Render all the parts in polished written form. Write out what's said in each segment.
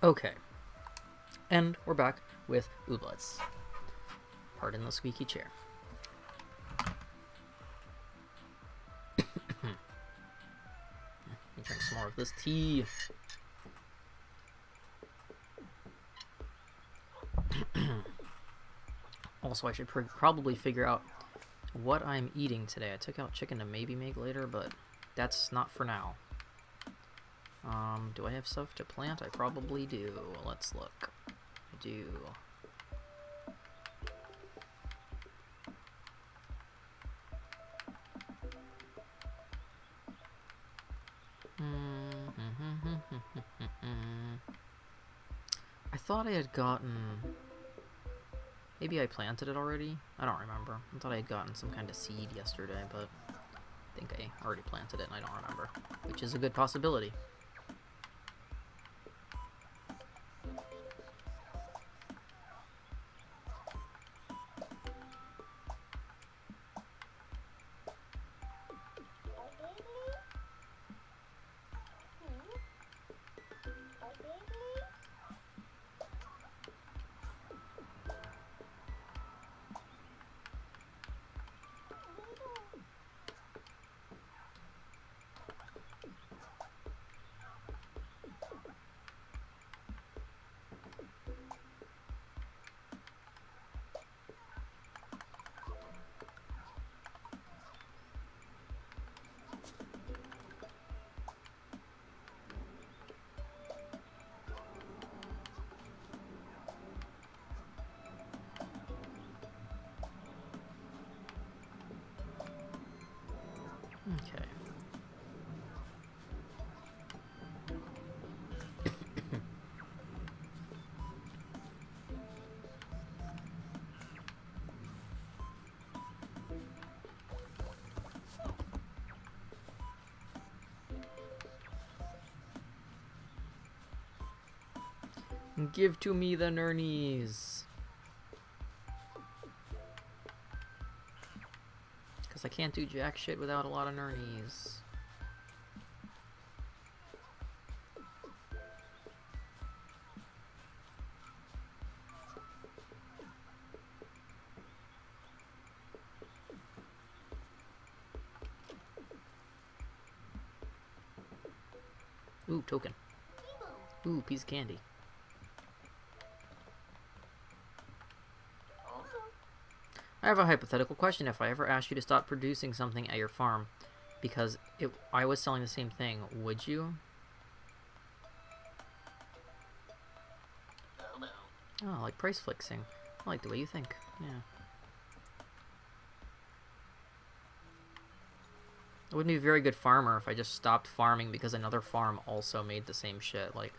Okay, and we're back with Ooblets. Pardon the squeaky chair. Let me drink some more of this tea. Also, I should probably figure out what I'm eating today. I took out chicken to maybe make later, but that's not for now. Do I have stuff to plant? I probably do. Let's look. I do. I thought I had gotten... Maybe I planted it already? I don't remember. I thought I had gotten some kind of seed yesterday, but I think I already planted it and I don't remember. Which is a good possibility. Okay. Give to me the nernies. Because I can't do jack shit without a lot of nernies. Ooh, token. Ooh, piece of candy. I have a hypothetical question. If I ever asked you to stop producing something at your farm because I was selling the same thing, would you? Oh, like price flexing. I like the way you think. Yeah. I wouldn't be a very good farmer if I just stopped farming because another farm also made the same shit. Like,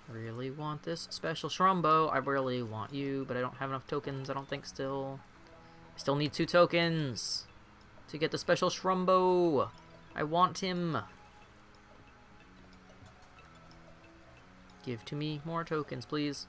really want this special Shrumbo. I really want you, but I don't have enough tokens, I don't think still. I still need 2 tokens to get the special Shrumbo. I want him. Give to me more tokens, please.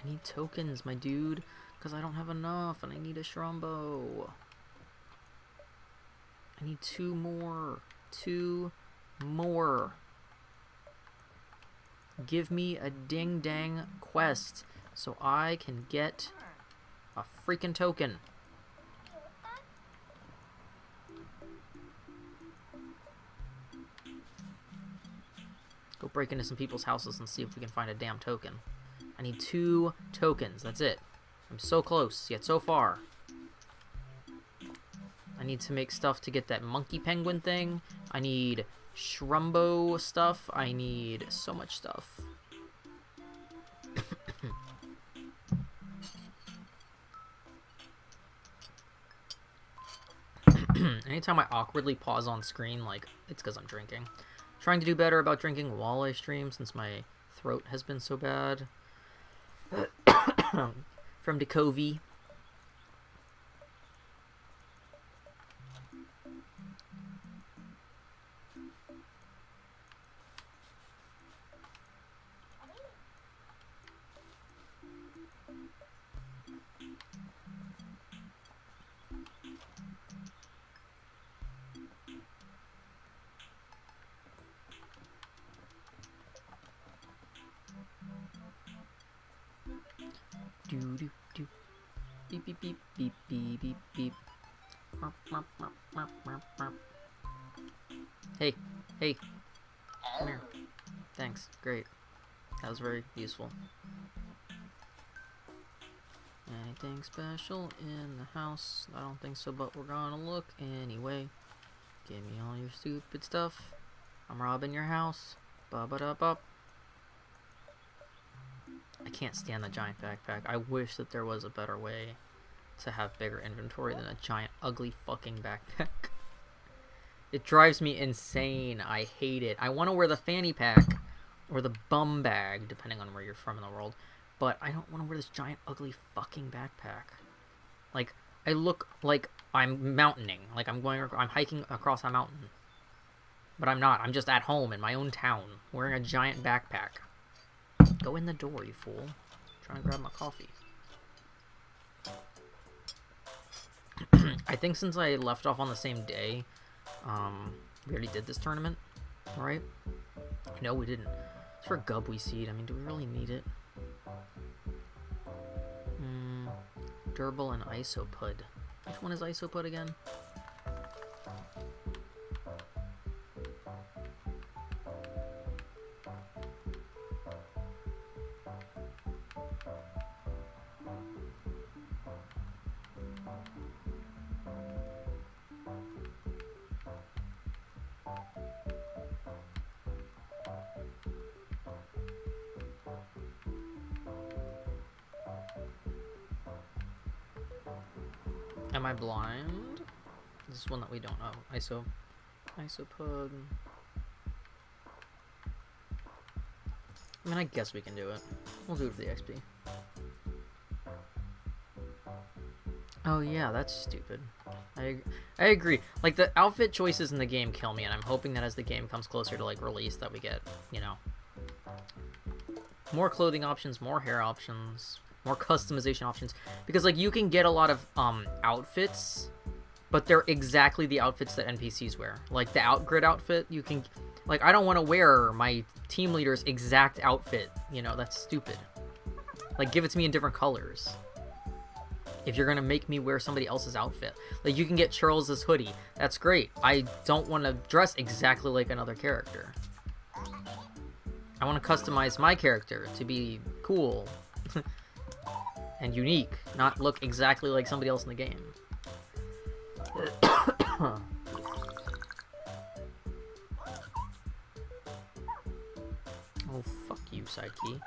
I need tokens, my dude, because I don't have enough, and I need a Shrumbo. I need 2 more. 2 more. Give me a ding-dang quest so I can get a freaking token. Go break into some people's houses and see if we can find a damn token. I need 2 tokens. That's it. I'm so close, yet so far. I need to make stuff to get that monkey penguin thing. I need Shrumbo stuff. I need so much stuff. Anytime I awkwardly pause on screen, like, it's because I'm drinking. Trying to do better about drinking while I stream since my throat has been so bad. From Decovi. Do do do. Beep beep beep beep beep beep beep. Hey, hey, come here. Thanks, great. That was very useful. Anything special in the house? I don't think so, but we're gonna look anyway. Give me all your stupid stuff. I'm robbing your house. Ba-ba-da-bop. I can't stand the giant backpack. I wish that there was a better way to have bigger inventory than a giant, ugly fucking backpack. It drives me insane. I hate it. I want to wear the fanny pack or the bum bag, depending on where you're from in the world, but I don't want to wear this giant, ugly fucking backpack. Like, I look like I'm mountaining. Like I'm hiking across a mountain. But I'm not. I'm just at home in my own town, wearing a giant backpack. Go in the door, you fool. I'm trying to grab my coffee. I think since I left off on the same day, we already did this tournament, right? No, we didn't. It's for Gubby Seed. I mean, do we really need it? Durable and Isopud. Which one is Isopud again? Am I blind? This is one that we don't know. Isopud. I mean, I guess we can do it. We'll do it for the XP. Oh yeah, that's stupid. I agree. Like, the outfit choices in the game kill me, and I'm hoping that as the game comes closer to, like, release, that we get, you know, more clothing options, more hair options, more customization options, because, like, you can get a lot of outfits, but they're exactly the outfits that NPCs wear. Like the Outgrid outfit, you can, like, I don't want to wear my team leader's exact outfit, you know, that's stupid. Like, give it to me in different colors if you're gonna make me wear somebody else's outfit. Like, you can get Charles's hoodie, that's great. I don't want to dress exactly like another character. I want to customize my character to be cool and unique, not look exactly like somebody else in the game. Oh, fuck you, Psyche.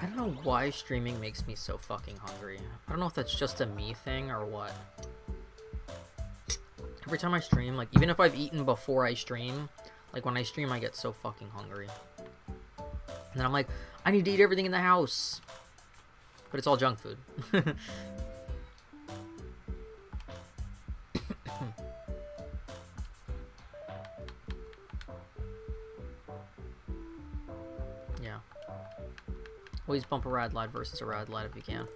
I don't know why streaming makes me so fucking hungry. I don't know if that's just a me thing or what. Every time I stream, like, even if I've eaten before I stream, like, when I stream I get so fucking hungry. And then I'm like, I need to eat everything in the house. But it's all junk food. Yeah. Always bump a rad lad versus a rad lad if you can.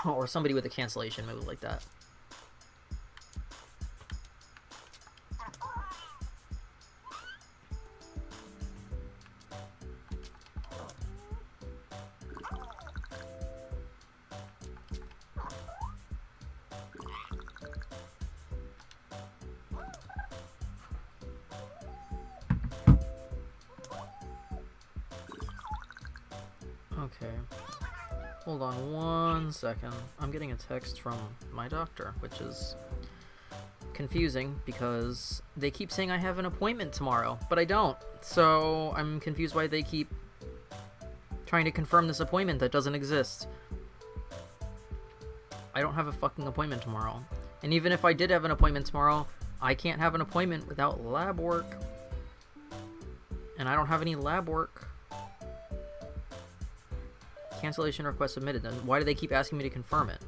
Or somebody with a cancellation move like that. Okay. Hold on 1 second. I'm getting a text from my doctor, which is confusing because they keep saying I have an appointment tomorrow, but I don't. So I'm confused why they keep trying to confirm this appointment that doesn't exist. I don't have a fucking appointment tomorrow. And even if I did have an appointment tomorrow, I can't have an appointment without lab work. And I don't have any lab work. Cancellation request submitted. Then why do they keep asking me to confirm it?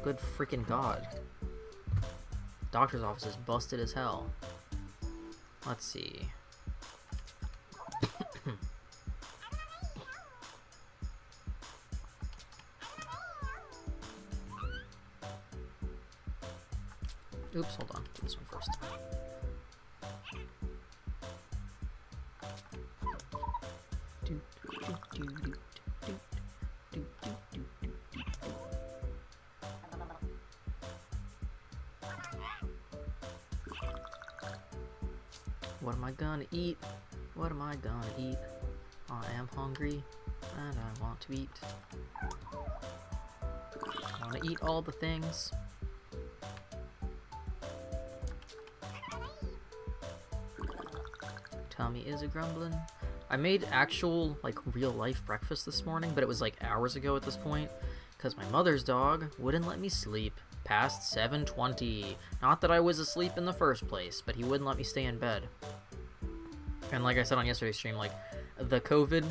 Good freaking god. Doctor's office is busted as hell. Let's see. Oops, hold on. Do this one first. What am I gonna eat? What am I gonna eat? I am hungry and I want to eat. I want to eat all the things. Tummy is a grumbling. I made actual, like, real life breakfast this morning, but it was like hours ago at this point, because my mother's dog wouldn't let me sleep past 7:20. Not that I was asleep in the first place, but he wouldn't let me stay in bed. And like I said on yesterday's stream, like, the COVID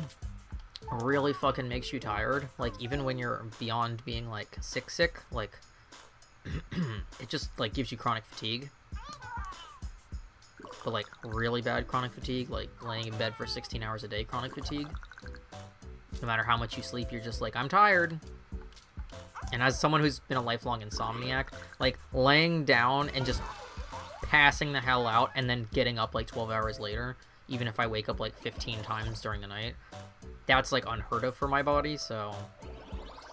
really fucking makes you tired. Like, even when you're beyond being, like, sick, like, it just, like, gives you chronic fatigue. But, like, really bad chronic fatigue, like laying in bed for 16 hours a day chronic fatigue. No matter how much you sleep, you're just like, I'm tired. And as someone who's been a lifelong insomniac, like, laying down and just passing the hell out and then getting up, like, 12 hours later, even if I wake up, like, 15 times during the night, that's, like, unheard of for my body, so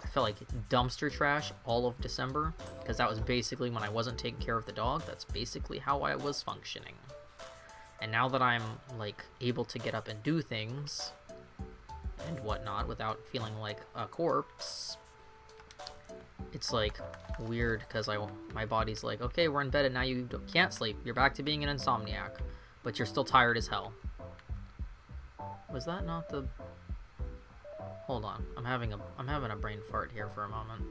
I felt like dumpster trash all of December, because that was basically when I wasn't taking care of the dog. That's basically how I was functioning. And now that I'm, like, able to get up and do things and whatnot without feeling like a corpse, it's, like, weird, because my body's like, okay, we're in bed and now you can't sleep. You're back to being an insomniac, but you're still tired as hell. Was that not the... Hold on. I'm having a brain fart here for a moment.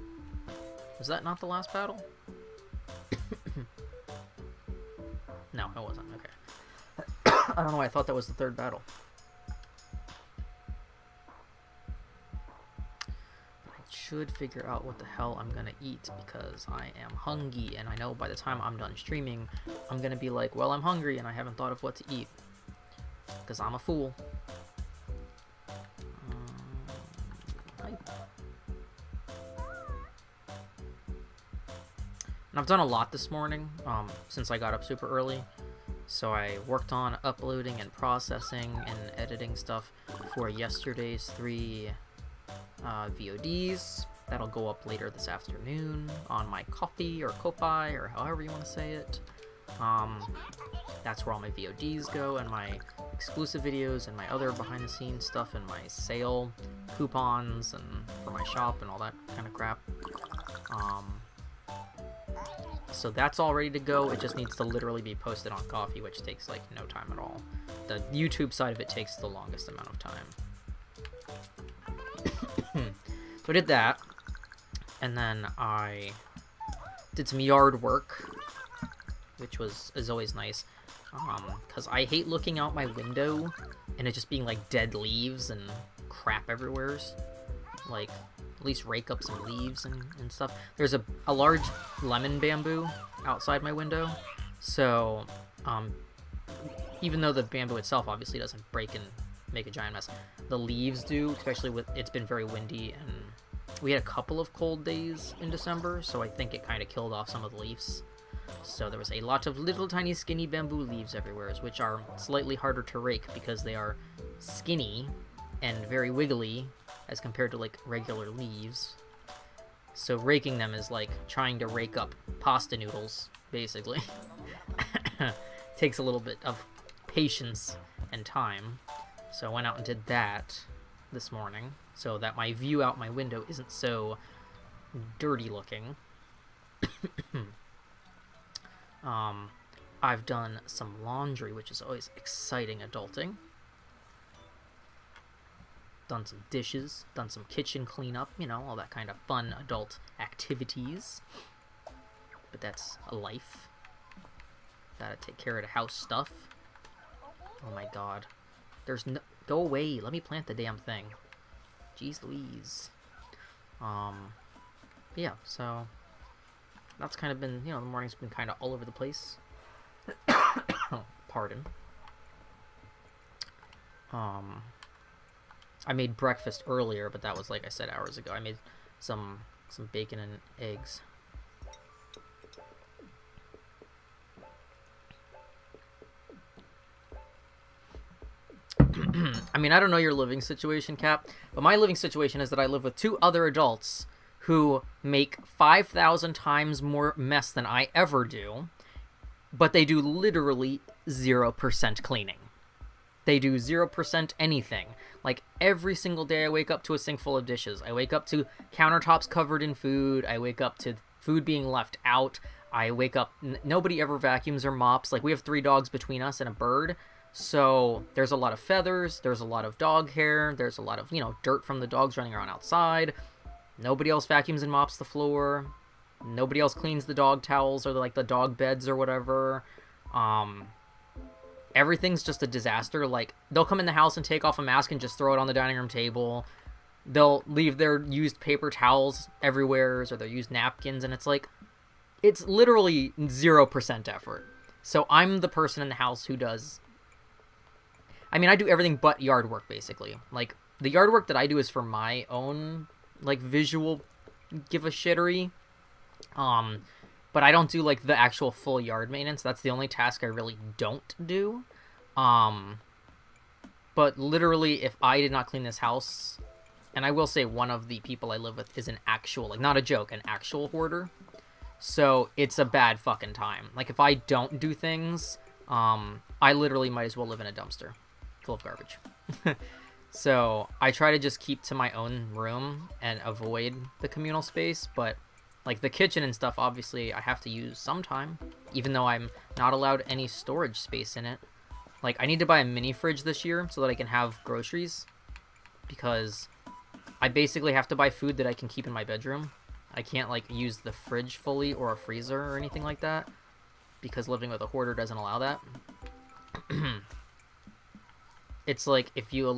Was that not the last battle? No, it wasn't. Okay. I don't know why I thought that was the third battle. I should figure out what the hell I'm gonna eat, because I am hungry, and I know by the time I'm done streaming, I'm gonna be like, well, I'm hungry, and I haven't thought of what to eat. Because I'm a fool. And I've done a lot this morning, since I got up super early. So I worked on uploading and processing and editing stuff for yesterday's 3 VODs. That'll go up later this afternoon on my Ko-fi or Ko-fi or however you want to say it. That's where all my VODs go, and my exclusive videos and my other behind the scenes stuff and my sale coupons and for my shop and all that kind of crap. So that's all ready to go. It just needs to literally be posted on Ko-fi, which takes, like, no time at all. The YouTube side of it takes the longest amount of time. So I did that, and then I did some yard work, which is always nice, because I hate looking out my window and it just being, like, dead leaves and crap everywhere. Like, at least rake up some leaves and stuff. There's a large lemon bamboo outside my window, so even though the bamboo itself obviously doesn't break and make a giant mess, the leaves do, especially with it's been very windy, and we had a couple of cold days in December, so I think it kind of killed off some of the leaves. So there was a lot of little tiny skinny bamboo leaves everywhere, which are slightly harder to rake because they are skinny and very wiggly as compared to, like, regular leaves. So raking them is like trying to rake up pasta noodles, basically. Takes a little bit of patience and time. So I went out and did that. this morning so that my view out my window isn't so dirty looking. I've done some laundry, which is always exciting adulting. Done some dishes, done some kitchen cleanup, you know, all that kind of fun adult activities. But that's a life. Gotta take care of the house stuff. Oh my god. There's no... Go away, let me plant the damn thing. Jeez Louise. Yeah, so... That's kind of been, you know, the morning's been kind of all over the place. Pardon. I made breakfast earlier, but that was, like I said, hours ago. I made some bacon and eggs. I mean, I don't know your living situation, Cap, but my living situation is that I live with 2 other adults who make 5,000 times more mess than I ever do, but they do literally 0% cleaning. They do 0% anything. Like, every single day I wake up to a sink full of dishes. I wake up to countertops covered in food. I wake up to food being left out. I wake up... Nobody ever vacuums or mops. Like, we have 3 dogs between us and a bird. So, there's a lot of feathers. There's a lot of dog hair. There's a lot of, you know, dirt from the dogs running around outside. Nobody else vacuums and mops the floor. Nobody else cleans the dog towels or, like, the dog beds or whatever. Everything's just a disaster. Like, they'll come in the house and take off a mask and just throw it on the dining room table. They'll leave their used paper towels everywhere, or their used napkins, and it's like, it's literally 0% effort. So I'm the person in the house who does... I mean, I do everything but yard work, basically. Like, the yard work that I do is for my own, like, visual give-a-shittery. But I don't do, like, the actual full yard maintenance. That's the only task I really don't do. But literally, if I did not clean this house... And I will say one of the people I live with is an actual, like, not a joke, an actual hoarder. So it's a bad fucking time. Like, if I don't do things, I literally might as well live in a dumpster full of garbage. So I try to just keep to my own room and avoid the communal space, but... Like, the kitchen and stuff, obviously, I have to use sometime, even though I'm not allowed any storage space in it. Like, I need to buy a mini fridge this year so that I can have groceries, because I basically have to buy food that I can keep in my bedroom. I can't, like, use the fridge fully or a freezer or anything like that, because living with a hoarder doesn't allow that. It's like if you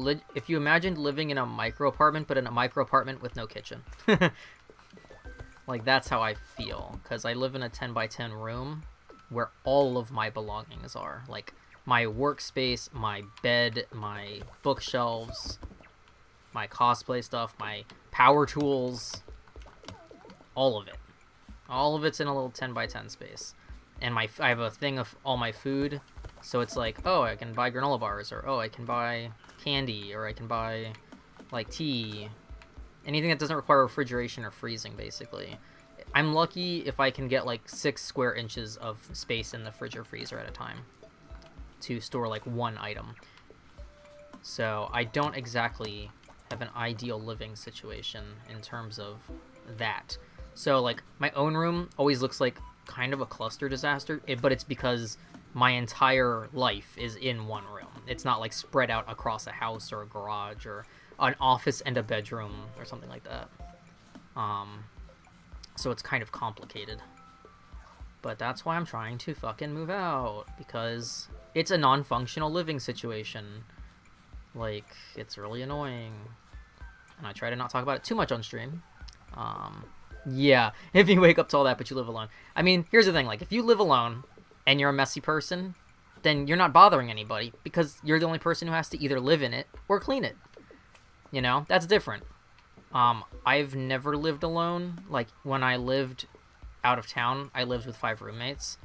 imagined living in a micro-apartment, but in a micro-apartment with no kitchen. Like, that's how I feel, because I live in a 10 by 10 room where all of my belongings are. Like, my workspace, my bed, my bookshelves, my cosplay stuff, my power tools, all of it. All of it's in a little 10 by 10 space. And I have a thing of all my food, so it's like, oh, I can buy granola bars, or oh, I can buy candy, or I can buy, like, tea. Anything that doesn't require refrigeration or freezing, basically. I'm lucky if I can get, like, 6 square inches of space in the fridge or freezer at a time to store, like, one item. So I don't exactly have an ideal living situation in terms of that. So, like, my own room always looks like kind of a cluster disaster, but it's because my entire life is in one room. It's not, like, spread out across a house or a garage or... an office and a bedroom or something like that. So it's kind of complicated. But that's why I'm trying to fucking move out, because it's a non-functional living situation. Like, it's really annoying. And I try to not talk about it too much on stream. Yeah, if you wake up to all that but you live alone. I mean, here's the thing, like, if you live alone and you're a messy person, then you're not bothering anybody, because you're the only person who has to either live in it or clean it. You know, that's different. I've never lived alone. Like, when I lived out of town, I lived with 5 roommates,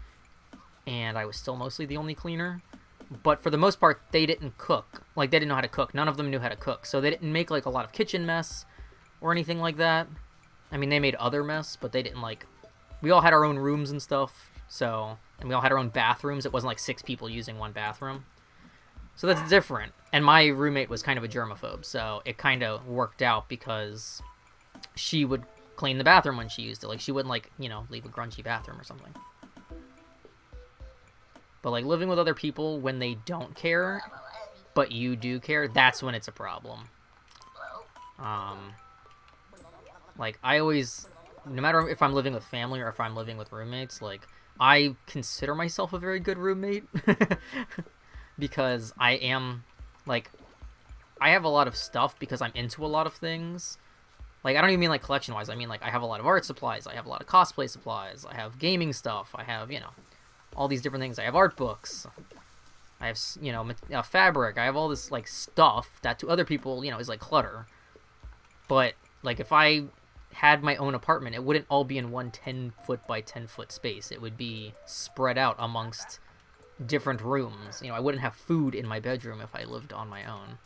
and I was still mostly the only cleaner. But for the most part, they didn't cook. Like, they didn't know how to cook. None of them knew how to cook. So they didn't make, like, a lot of kitchen mess or anything like that. I mean, they made other mess, but they didn't, like... We all had our own rooms and stuff, so... And we all had our own bathrooms. It wasn't, like, 6 people using one bathroom. So that's different. And my roommate was kind of a germaphobe, so it kind of worked out because she would clean the bathroom when she used it. Like, she wouldn't, like, you know, leave a grungy bathroom or something. But, like, living with other people when they don't care, but you do care, that's when it's a problem. Like, I always, no matter if I'm living with family or if I'm living with roommates, like, I consider myself a very good roommate. Because I am, like, I have a lot of stuff because I'm into a lot of things. Like, I don't even mean, like, collection-wise. I mean, like, I have a lot of art supplies. I have a lot of cosplay supplies. I have gaming stuff. I have, you know, all these different things. I have art books. I have, you know, fabric. I have all this, like, stuff that to other people, you know, is, like, clutter. But, like, if I had my own apartment, it wouldn't all be in one 10-foot by 10-foot space. It would be spread out amongst different rooms. You know, I wouldn't have food in my bedroom if I lived on my own.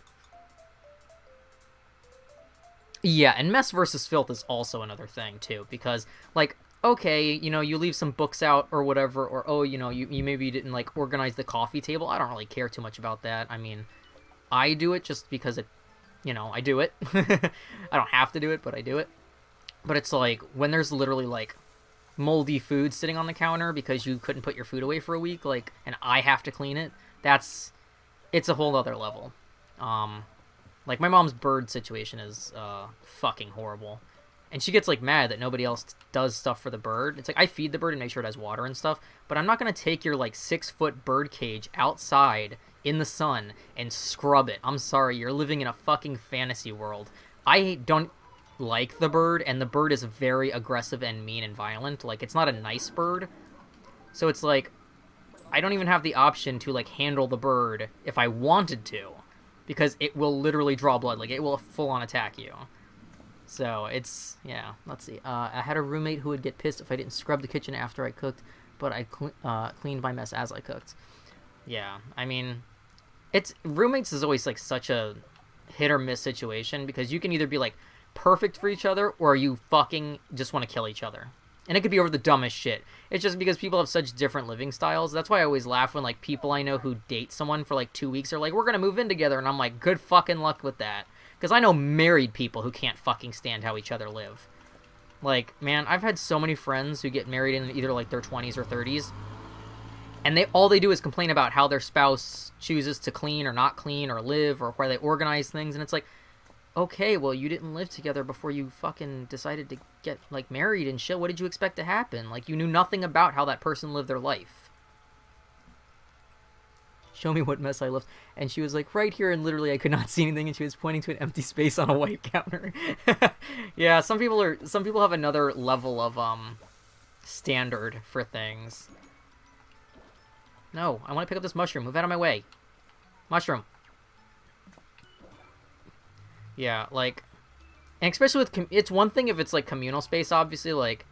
Yeah, and mess versus filth is also another thing, too, because, like, okay, you know, you leave some books out or whatever, or, oh, you know, you maybe didn't, like, organize the coffee table. I don't really care too much about that. I mean, I do it just because it, you know, I do it. I don't have to do it, but I do it. But it's like, when there's literally, like, moldy food sitting on the counter because you couldn't put your food away for a week, like, and I have to clean it, it's a whole other level. Like, my mom's bird situation is, fucking horrible. And she gets, like, mad that nobody else does stuff for the bird. It's like, I feed the bird and make sure it has water and stuff, but I'm not gonna take your, like, 6-foot bird cage outside in the sun and scrub it. I'm sorry, you're living in a fucking fantasy world. I don't like the bird, and the bird is very aggressive and mean and violent. Like, it's not a nice bird. So it's like, I don't even have the option to, like, handle the bird if I wanted to, because it will literally draw blood. Like, it will full-on attack you. So, it's, yeah, let's see. I had a roommate who would get pissed if I didn't scrub the kitchen after I cooked, but I cleaned my mess as I cooked. Yeah, I mean, roommates is always, like, such a hit-or-miss situation, because you can either be, like, perfect for each other, or you fucking just want to kill each other. And it could be over the dumbest shit. It's just because people have such different living styles. That's why I always laugh when, like, people I know who date someone for, like, 2 weeks are like, we're gonna move in together, and I'm like, good fucking luck with that. Because I know married people who can't fucking stand how each other live. Like, man, I've had so many friends who get married in either, like, their 20s or 30s, and all they do is complain about how their spouse chooses to clean or not clean or live or where they organize things, and it's like, okay, well, you didn't live together before you fucking decided to get, like, married and shit. What did you expect to happen? Like, you knew nothing about how that person lived their life. Show me what mess I left. And she was like, right here, and literally I could not see anything, and she was pointing to an empty space on a white counter. Yeah, some people have another level of, standard for things. No, I want to pick up this mushroom. Move out of my way. Mushroom. Yeah, like, and especially with, it's one thing if it's, like, communal space, obviously, like,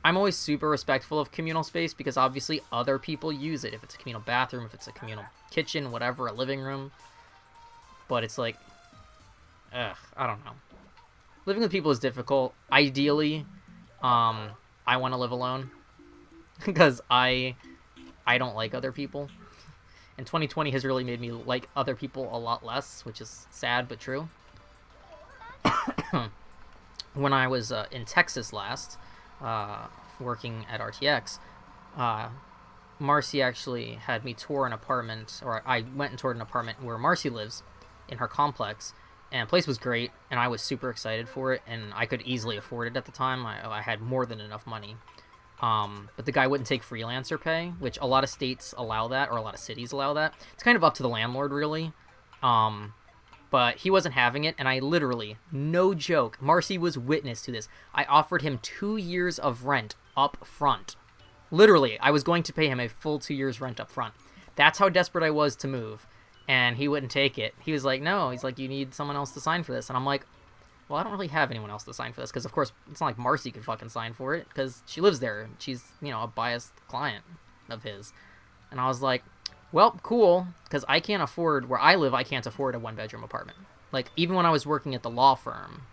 I'm always super respectful of communal space, because obviously other people use it, if it's a communal bathroom, if it's a communal kitchen, whatever, a living room, but it's like, I don't know. Living with people is difficult. Ideally, I want to live alone, because I don't like other people, and 2020 has really made me like other people a lot less, which is sad but true. When I was in Texas last, working at RTX, Marcy actually had me tour an apartment, or I went and toured an apartment where Marcy lives in her complex, and the place was great, and I was super excited for it, and I could easily afford it at the time. I had more than enough money. But the guy wouldn't take freelancer pay, which a lot of states allow that, or a lot of cities allow that. It's kind of up to the landlord, really. But he wasn't having it, and I literally, no joke, Marcy was witness to this, I offered him 2 years of rent up front. Literally, I was going to pay him a full 2 years rent up front. That's how desperate I was to move, and he wouldn't take it. He was like, no, he's like, you need someone else to sign for this, and I'm like, well, I don't really have anyone else to sign for this, because of course, it's not like Marcy could fucking sign for it, because she lives there, she's, you know, a biased client of his. And I was like, well, cool, because I can't afford, where I live, I can't afford a one-bedroom apartment. Like, even when I was working at the law firm.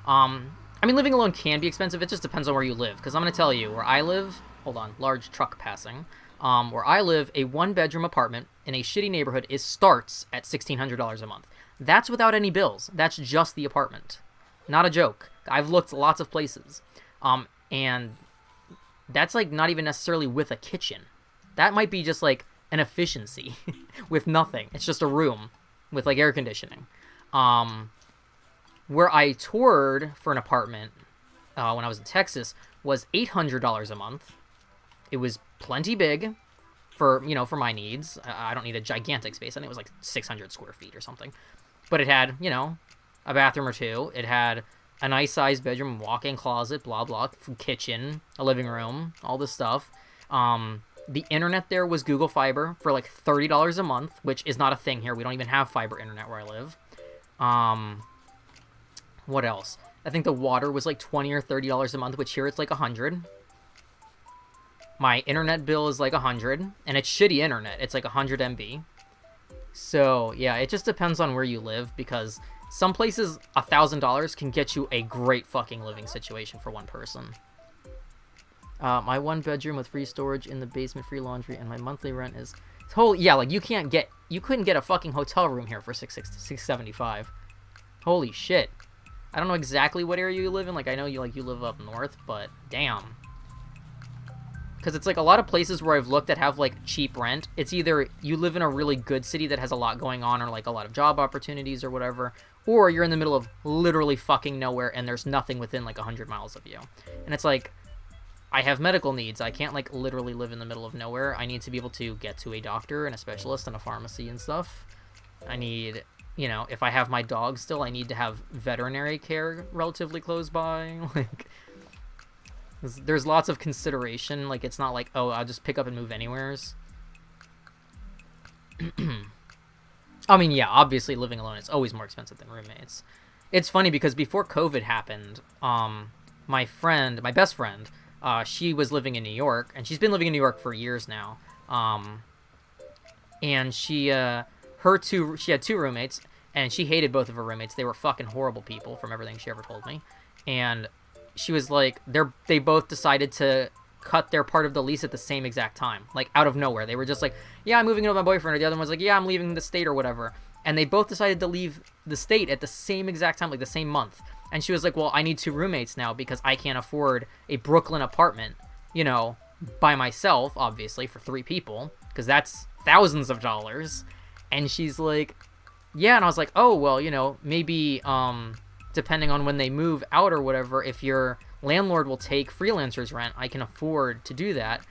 I mean, living alone can be expensive, it just depends on where you live, because I'm going to tell you, where I live, hold on, large truck passing, Where I live, a one-bedroom apartment in a shitty neighborhood starts at $1,600 a month. That's without any bills. That's just the apartment. Not a joke. I've looked lots of places. And that's like not even necessarily with a kitchen. That might be just like an efficiency with nothing. It's just a room with like air conditioning. Where I toured for an apartment when I was in Texas was $800 a month. It was plenty big for, you know, for my needs. I don't need a gigantic space. I think it was like 600 square feet or something. But it had, you know, a bathroom or two. It had a nice sized bedroom, walk-in closet, blah, blah, kitchen, a living room, all this stuff. The internet there was Google Fiber for like $30 a month, which is not a thing here. We don't even have fiber internet where I live. What else? I think the water was like $20 or $30 a month, which here it's like $100. My internet bill is like $100, and it's shitty internet. It's like 100 MB. So yeah, it just depends on where you live, because some places $1,000 can get you a great fucking living situation for one person. My one bedroom with free storage in the basement, free laundry, and my monthly rent is holy. Yeah, like you couldn't get a fucking hotel room here for $675. Holy shit. I don't know exactly what area you live in. Like I know you live up north, but damn. Because it's like a lot of places where I've looked that have like cheap rent. It's either you live in a really good city that has a lot going on or like a lot of job opportunities or whatever, or you're in the middle of literally fucking nowhere and there's nothing within like 100 miles of you. And it's like, I have medical needs. I can't like literally live in the middle of nowhere. I need to be able to get to a doctor and a specialist and a pharmacy and stuff. I need, you know, if I have my dog still, I need to have veterinary care relatively close by. Like, there's lots of consideration. Like, it's not like, oh, I'll just pick up and move anywheres. I mean, yeah, obviously living alone is always more expensive than roommates. It's funny because before COVID happened, my best friend, she was living in New York, and she's been living in New York for years now. And she had two roommates, and she hated both of her roommates. They were fucking horrible people from everything she ever told me. And she was like, they both decided to cut their part of the lease at the same exact time, like out of nowhere. They were just like, yeah, I'm moving in with my boyfriend, or the other one was like, yeah, I'm leaving the state or whatever. And they both decided to leave the state at the same exact time, like the same month. And she was like, well, I need two roommates now because I can't afford a Brooklyn apartment, you know, by myself, obviously, for 3 people, because that's thousands of dollars. And she's like, yeah. And I was like, oh, well, you know, maybe depending on when they move out or whatever, if your landlord will take freelancers rent, I can afford to do that,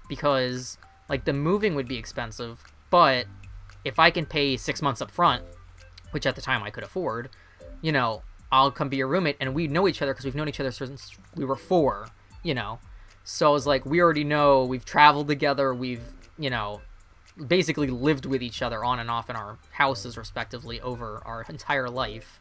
because like the moving would be expensive, but if I can pay 6 months up front, which at the time I could afford, you know, I'll come be your roommate, and we know each other because we've known each other since we were 4, you know. So I was like, we already know, we've traveled together, we've, you know, basically lived with each other on and off in our houses respectively over our entire life.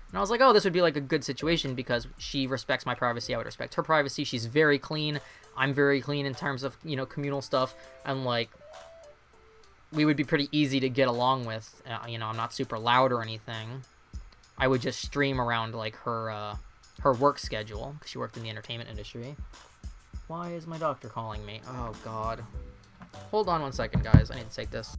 And I was like, oh, this would be like a good situation because she respects my privacy, I would respect her privacy. She's very clean, I'm very clean in terms of, you know, communal stuff, and like, we would be pretty easy to get along with. You know, I'm not super loud or anything. I would just stream around like her work schedule, because she worked in the entertainment industry. Why is my doctor calling me? Oh god. Hold on one second, guys. I need to take this.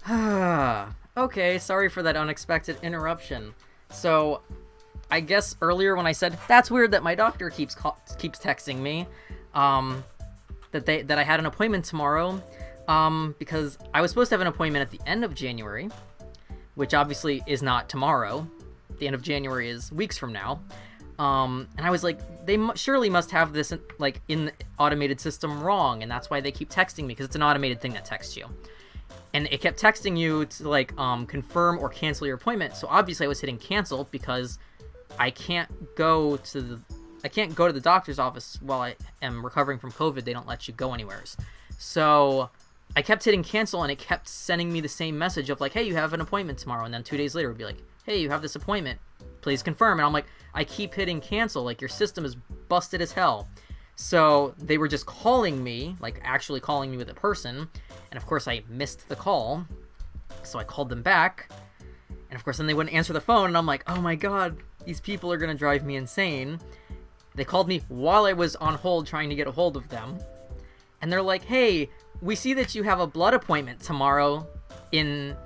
Okay, sorry for that unexpected interruption. So, I guess earlier when I said that's weird that my doctor keeps texting me, that I had an appointment tomorrow, because I was supposed to have an appointment at the end of January, which obviously is not tomorrow. The end of January is weeks from now. And I was like, they surely must have this like in the automated system wrong, and that's why they keep texting me, because it's an automated thing that texts you. And it kept texting you to like confirm or cancel your appointment. So obviously I was hitting cancel because I can't go to the doctor's office while I am recovering from COVID. They don't let you go anywhere. So I kept hitting cancel, and it kept sending me the same message of like, hey, you have an appointment tomorrow. And then 2 days later it would be like, hey, you have this appointment. Please confirm. And I'm like, I keep hitting cancel. Like, your system is busted as hell. So they were just calling me, like actually calling me with a person. And of course I missed the call. So I called them back. And of course then they wouldn't answer the phone. And I'm like, oh my God, these people are going to drive me insane. They called me while I was on hold trying to get a hold of them. And they're like, hey, we see that you have a blood appointment tomorrow in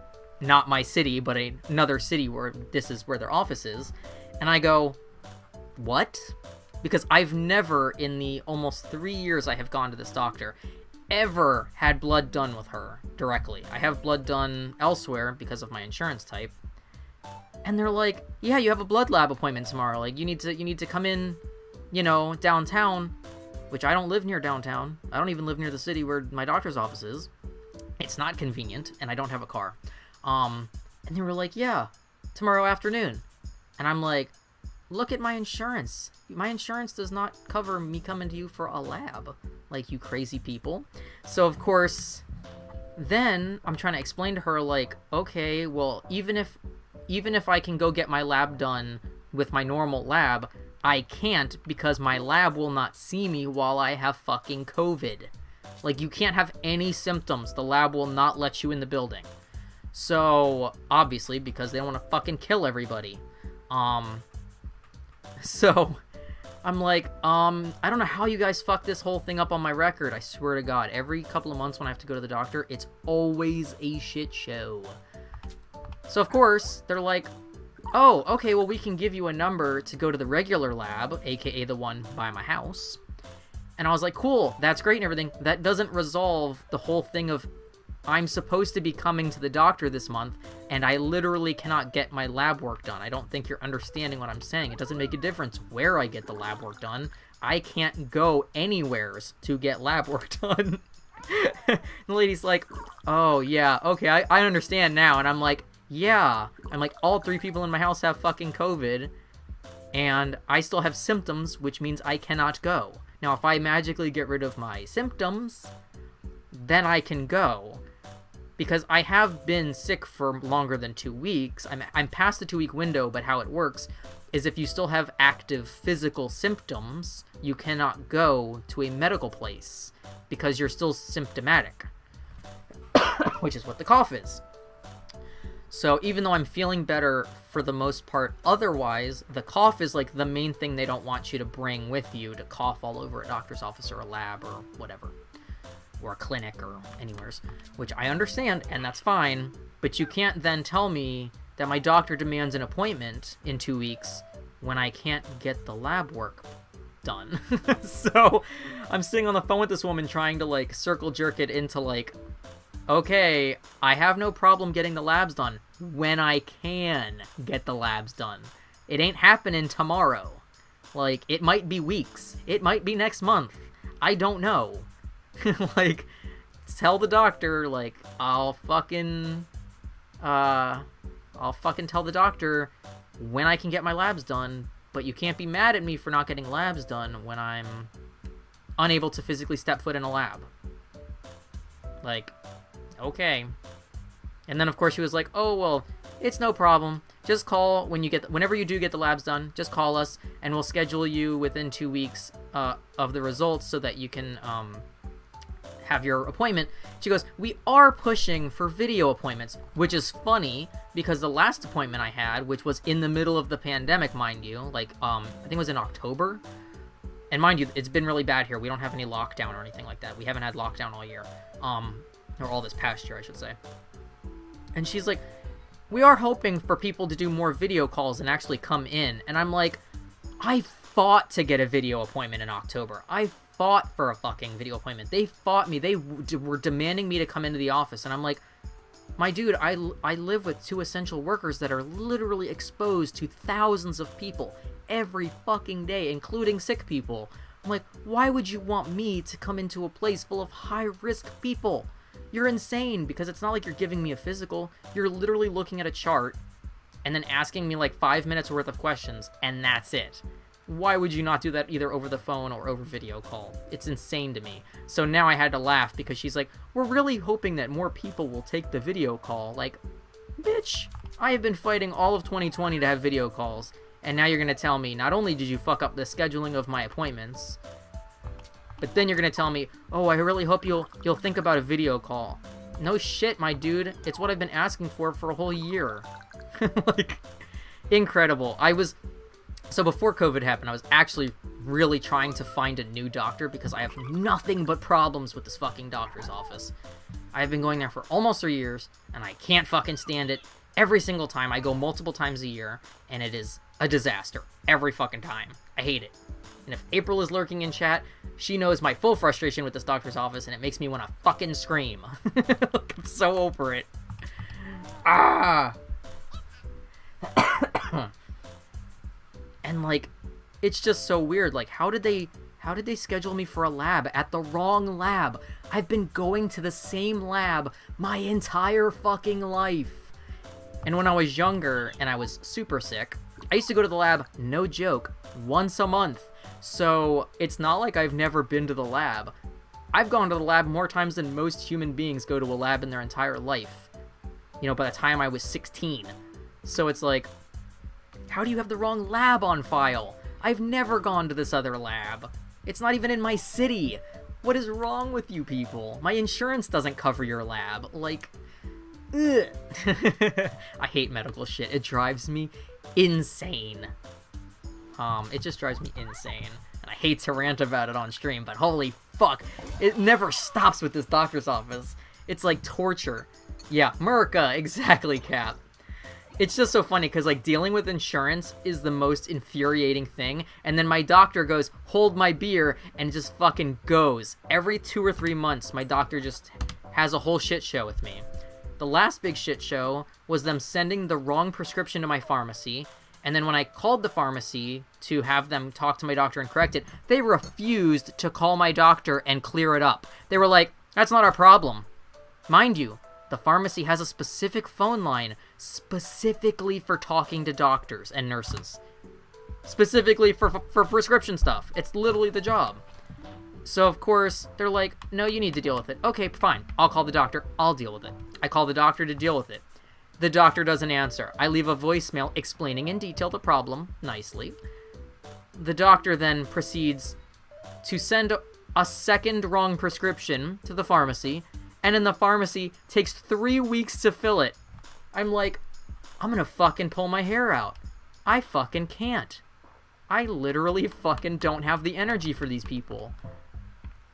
not my city, but another city where this is where their office is. And I go, what? Because I've never, in the almost 3 years I have gone to this doctor, ever had blood done with her directly. I have blood done elsewhere because of my insurance type. And they're like, yeah, you have a blood lab appointment tomorrow. Like, you need to come in, downtown, which I don't live near downtown. I don't even live near the city where my doctor's office is. It's not convenient, and I don't have a car. And they were like, yeah, tomorrow afternoon. And I'm like, look at my insurance. My insurance does not cover me coming to you for a lab. Like, you crazy people. So, of course, then I'm trying to explain to her, like, okay, well, even if I can go get my lab done with my normal lab, I can't because my lab will not see me while I have fucking COVID. Like, you can't have any symptoms. The lab will not let you in the building. So, obviously, because they don't want to fucking kill everybody. So, I'm like, I don't know how you guys fuck this whole thing up on my record. I swear to God, every couple of months when I have to go to the doctor, it's always a shit show. So, of course, they're like, oh, okay, well, we can give you a number to go to the regular lab, aka the one by my house. And I was like, cool, that's great and everything. That doesn't resolve the whole thing of I'm supposed to be coming to the doctor this month, and I literally cannot get my lab work done. I don't think you're understanding what I'm saying. It doesn't make a difference where I get the lab work done. I can't go anywheres to get lab work done. The lady's like, oh, yeah, okay, I understand now. And I'm like, yeah. I'm like, all 3 people in my house have fucking COVID, and I still have symptoms, which means I cannot go. Now, if I magically get rid of my symptoms, then I can go. Because I have been sick for longer than 2 weeks. I'm past the 2-week window, but how it works is if you still have active physical symptoms, you cannot go to a medical place because you're still symptomatic, which is what the cough is. So even though I'm feeling better for the most part otherwise, the cough is like the main thing they don't want you to bring with you to cough all over a doctor's office or a lab or whatever. Or a clinic or anywheres, which I understand, and that's fine, but you can't then tell me that my doctor demands an appointment in 2 weeks when I can't get the lab work done. So I'm sitting on the phone with this woman trying to like circle jerk it into like, okay, I have no problem getting the labs done when I can get the labs done. It ain't happening tomorrow. Like, it might be weeks. It might be next month. I don't know. Like, tell the doctor, like, I'll fucking tell the doctor when I can get my labs done, but you can't be mad at me for not getting labs done when I'm unable to physically step foot in a lab. Like, okay. And then, of course, she was like, oh, well, it's no problem. Just call whenever you do get the labs done, just call us, and we'll schedule you within 2 weeks of the results so that you can, have your appointment. She goes, we are pushing for video appointments, which is funny because the last appointment I had, which was in the middle of the pandemic, mind you, like, I think it was in October. And mind you, it's been really bad here. We don't have any lockdown or anything like that. We haven't had lockdown all year. Or all this past year, I should say. And she's like, we are hoping for people to do more video calls and actually come in. And I'm like, I fought to get a video appointment in October. I fought for a fucking video appointment. They fought me. They were demanding me to come into the office. And I'm like, my dude, I live with 2 essential workers that are literally exposed to thousands of people every fucking day, including sick people. I'm like, why would you want me to come into a place full of high-risk people? You're insane, because it's not like you're giving me a physical. You're literally looking at a chart and then asking me like 5 minutes worth of questions, and that's it. Why would you not do that either over the phone or over video call? It's insane to me. So now I had to laugh because she's like, we're really hoping that more people will take the video call. Like, bitch, I have been fighting all of 2020 to have video calls, and now you're going to tell me not only did you fuck up the scheduling of my appointments, but then you're going to tell me, oh, I really hope you'll think about a video call. No shit, my dude. It's what I've been asking for a whole year. Like, incredible. So before COVID happened, I was actually really trying to find a new doctor because I have nothing but problems with this fucking doctor's office. I've been going there for almost 3 years, and I can't fucking stand it. Every single time. I go multiple times a year, and it is a disaster. Every fucking time. I hate it. And if April is lurking in chat, she knows my full frustration with this doctor's office, and it makes me want to fucking scream. I'm so over it. Ah! And, like, it's just so weird. Like, how did they schedule me for a lab at the wrong lab? I've been going to the same lab my entire fucking life. And when I was younger and I was super sick, I used to go to the lab, no joke, once a month. So it's not like I've never been to the lab. I've gone to the lab more times than most human beings go to a lab in their entire life. You know, by the time I was 16. So it's like, how do you have the wrong lab on file? I've never gone to this other lab. It's not even in my city. What is wrong with you people? My insurance doesn't cover your lab. Like, ugh. I hate medical shit. It drives me insane. It just drives me insane. And I hate to rant about it on stream, but holy fuck. It never stops with this doctor's office. It's like torture. Yeah, Merca, exactly, Cap. It's just so funny because, like, dealing with insurance is the most infuriating thing. And then my doctor goes, hold my beer, and just fucking goes. Every 2 or 3 months, my doctor just has a whole shit show with me. The last big shit show was them sending the wrong prescription to my pharmacy. And then when I called the pharmacy to have them talk to my doctor and correct it, they refused to call my doctor and clear it up. They were like, that's not our problem. Mind you, the pharmacy has a specific phone line specifically for talking to doctors and nurses. Specifically for prescription stuff. It's literally the job. So, of course, they're like, no, you need to deal with it. Okay, fine. I'll call the doctor. I'll deal with it. I call the doctor to deal with it. The doctor doesn't answer. I leave a voicemail explaining in detail the problem, nicely. The doctor then proceeds to send a second wrong prescription to the pharmacy, and then the pharmacy takes 3 weeks to fill it. I'm like, I'm gonna fucking pull my hair out. I fucking can't. I literally fucking don't have the energy for these people.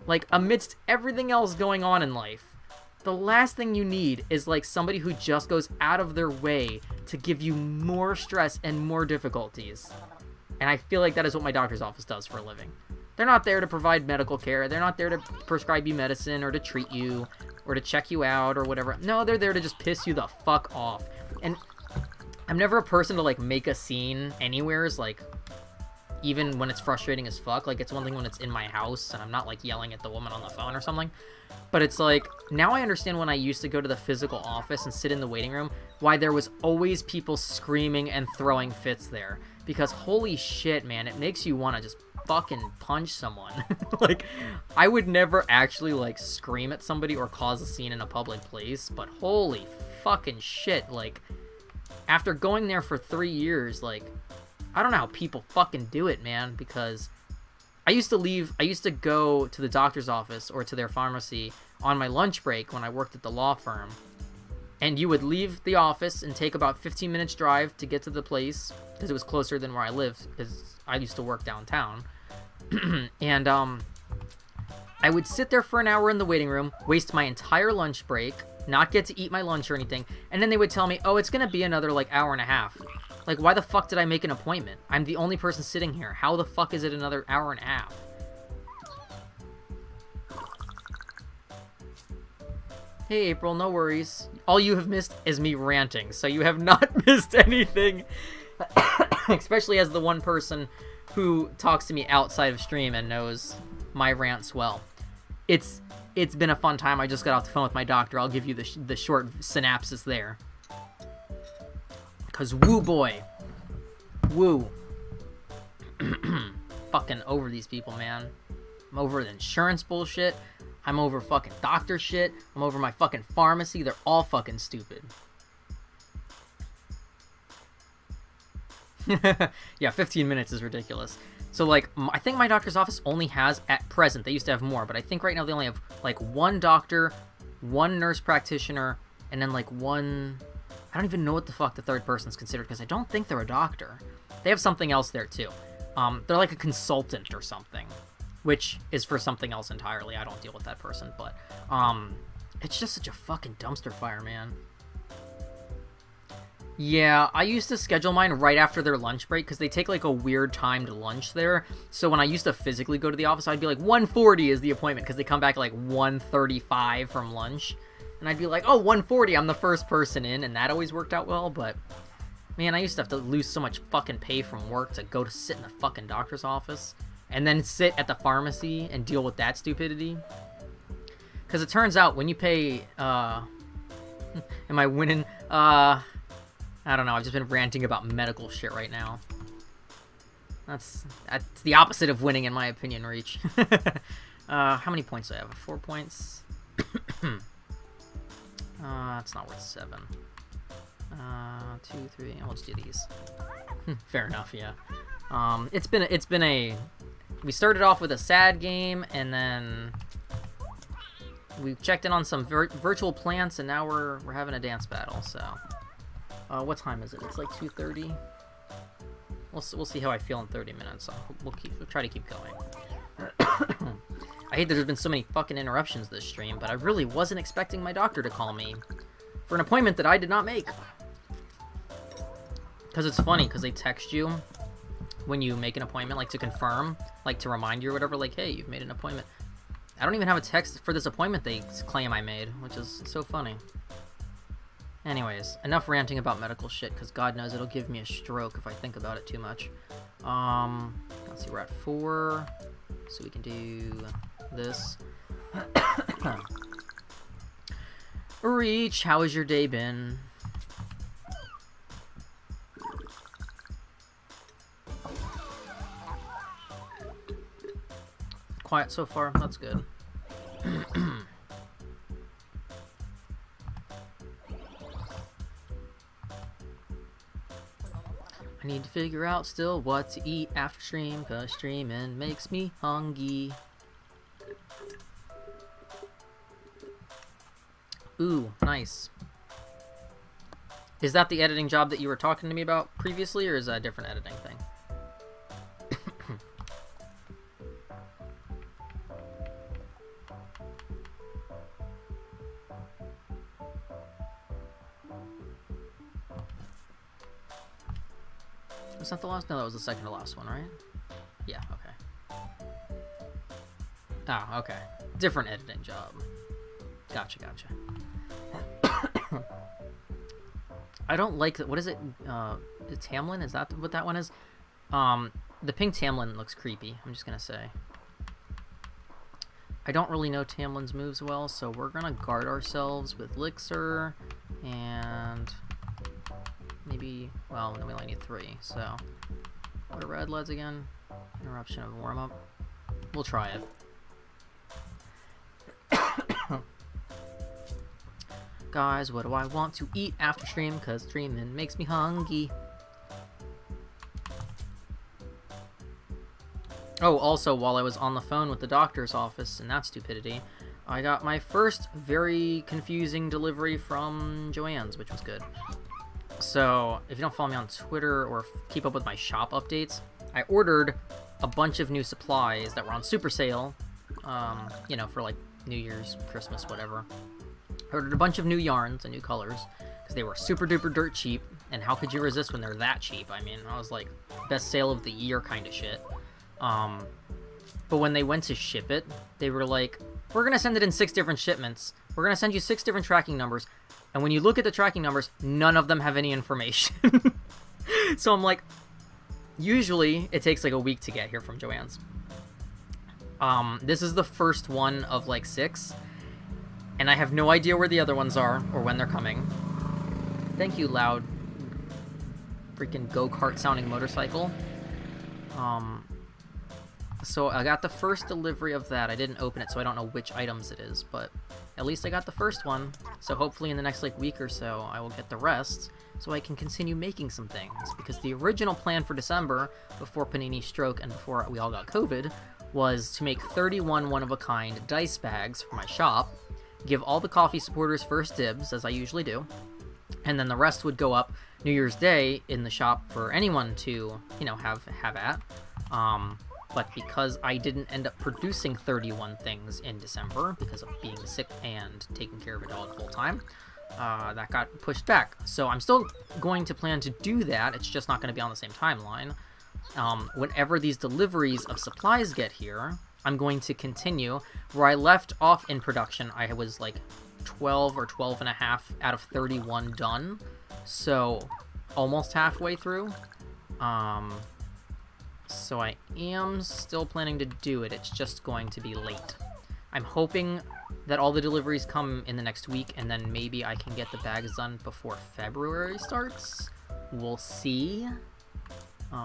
Like, amidst everything else going on in life, the last thing you need is, like, somebody who just goes out of their way to give you more stress and more difficulties. And I feel like that is what my doctor's office does for a living. They're not there to provide medical care. They're not there to prescribe you medicine or to treat you or to check you out or whatever. No, they're there to just piss you the fuck off. And I'm never a person to, like, make a scene anywheres, like, even when it's frustrating as fuck. Like, it's one thing when it's in my house and I'm not, like, yelling at the woman on the phone or something. But it's like, now I understand when I used to go to the physical office and sit in the waiting room, why there was always people screaming and throwing fits there. Because holy shit, man, it makes you want to just fucking punch someone. Like, I would never actually, like, scream at somebody or cause a scene in a public place, but holy fucking shit, like, after going there for 3 years, like, I don't know how people fucking do it, man, because I used to go to the doctor's office or to their pharmacy on my lunch break when I worked at the law firm. And you would leave the office and take about 15 minutes drive to get to the place, because it was closer than where I lived, because I used to work downtown. And I I would sit there for an hour in the waiting room, waste my entire lunch break, not get to eat my lunch or anything, and then they would tell me, oh, it's gonna be another, like, hour and a half. Like, why the fuck did I make an appointment? I'm the only person sitting here. How the fuck is it another hour and a half? Hey, April, no worries. All you have missed is me ranting, so you have not missed anything. Especially as the one person who talks to me outside of stream and knows my rants well. It's been a fun time. I just got off the phone with my doctor. I'll give you the short synopsis there. Because woo boy. Woo. Fucking over these people, man. I'm over the insurance bullshit. I'm over fucking doctor shit. I'm over my fucking pharmacy. They're all fucking stupid. Yeah, 15 minutes is ridiculous. So, like, I think my doctor's office only has, at present, they used to have more, but I think right now they only have, like, one doctor, one nurse practitioner, and then, like, one... I don't even know what the fuck the third person's considered, because I don't think they're a doctor. They have something else there, too. They're like a consultant or something, which is for something else entirely. I don't deal with that person, but, it's just such a fucking dumpster fire, man. Yeah, I used to schedule mine right after their lunch break, because they take, like, a weird time to lunch there. So when I used to physically go to the office, I'd be like, 1:40 is the appointment, because they come back at, like, 1:35 from lunch. And I'd be like, oh, 1:40, I'm the first person in, and that always worked out well, but... Man, I used to have to lose so much fucking pay from work to go to sit in the fucking doctor's office, and then sit at the pharmacy and deal with that stupidity. Because it turns out, when you pay, am I winning? I don't know, I've just been ranting about medical shit right now. That's the opposite of winning, in my opinion, Reach. How many points do I have? 4 points? It's not worth 7. 2, 3, let's do these. Fair enough, yeah. It's been a... We started off with a sad game, and then... We checked in on some virtual plants, and now we're having a dance battle, so... what time is it? It's like 2:30. We'll see how I feel in 30 minutes. So we'll try to keep going. I hate that there's been so many fucking interruptions this stream, but I really wasn't expecting my doctor to call me for an appointment that I did not make. Because it's funny, because they text you when you make an appointment, like to confirm, like to remind you or whatever, like, hey, you've made an appointment. I don't even have a text for this appointment they claim I made, which is so funny. Anyways, enough ranting about medical shit, because God knows it'll give me a stroke if I think about it too much. Let's see, we're at 4, so we can do this. Reach, how has your day been? Quiet so far, that's good. I need to figure out still what to eat after stream, cause streaming makes me hungry. Ooh, nice. Is that the editing job that you were talking to me about previously, or is that a different editing thing? Was that the last? No, that was the second to last one, right? Yeah, okay. Oh, okay. Different editing job. Gotcha. I don't like... What is it? Tamlin? Is that what that one is? The pink Tamlin looks creepy, I'm just gonna say. I don't really know Tamlin's moves well, so we're gonna guard ourselves with Elixir, and... Maybe, well, then we only need 3, so... What are red LEDs again? Interruption of warm-up. We'll try it. Guys, what do I want to eat after stream? Cause streaming makes me hungry. Oh, also, while I was on the phone with the doctor's office and that stupidity, I got my first very confusing delivery from Joanne's, which was good. So, if you don't follow me on Twitter or keep up with my shop updates, I ordered a bunch of new supplies that were on super sale you know, for like New Year's, Christmas, whatever. Ordered a bunch of new yarns and new colors because they were super duper dirt cheap. And how could you resist when they're that cheap? I mean, I was like, best sale of the year kind of shit. But when they went to ship it, they were like, we're going to send it in 6 different shipments. We're going to send you 6 different tracking numbers. And when you look at the tracking numbers, none of them have any information. So I'm like, usually it takes like a week to get here from Joann's. This is the first one of like 6. And I have no idea where the other ones are or when they're coming. Thank you, loud freaking go-kart sounding motorcycle. So I got the first delivery of that. I didn't open it, so I don't know which items it is, but at least I got the first one. So hopefully in the next like week or so, I will get the rest, so I can continue making some things. Because the original plan for December, before Panini's stroke and before we all got COVID, was to make 31 one-of-a-kind dice bags for my shop, give all the coffee supporters first dibs, as I usually do, and then the rest would go up New Year's Day in the shop for anyone to, you know, have at. But because I didn't end up producing 31 things in December because of being sick and taking care of a dog full time, that got pushed back. So I'm still going to plan to do that. It's just not going to be on the same timeline. Whenever these deliveries of supplies get here, I'm going to continue. Where I left off in production, I was like 12 or 12 and a half out of 31 done. So almost halfway through. So I am still planning to do it. It's just going to be late. I'm hoping that all the deliveries come in the next week, and then maybe I can get the bags done before February starts. We'll see. You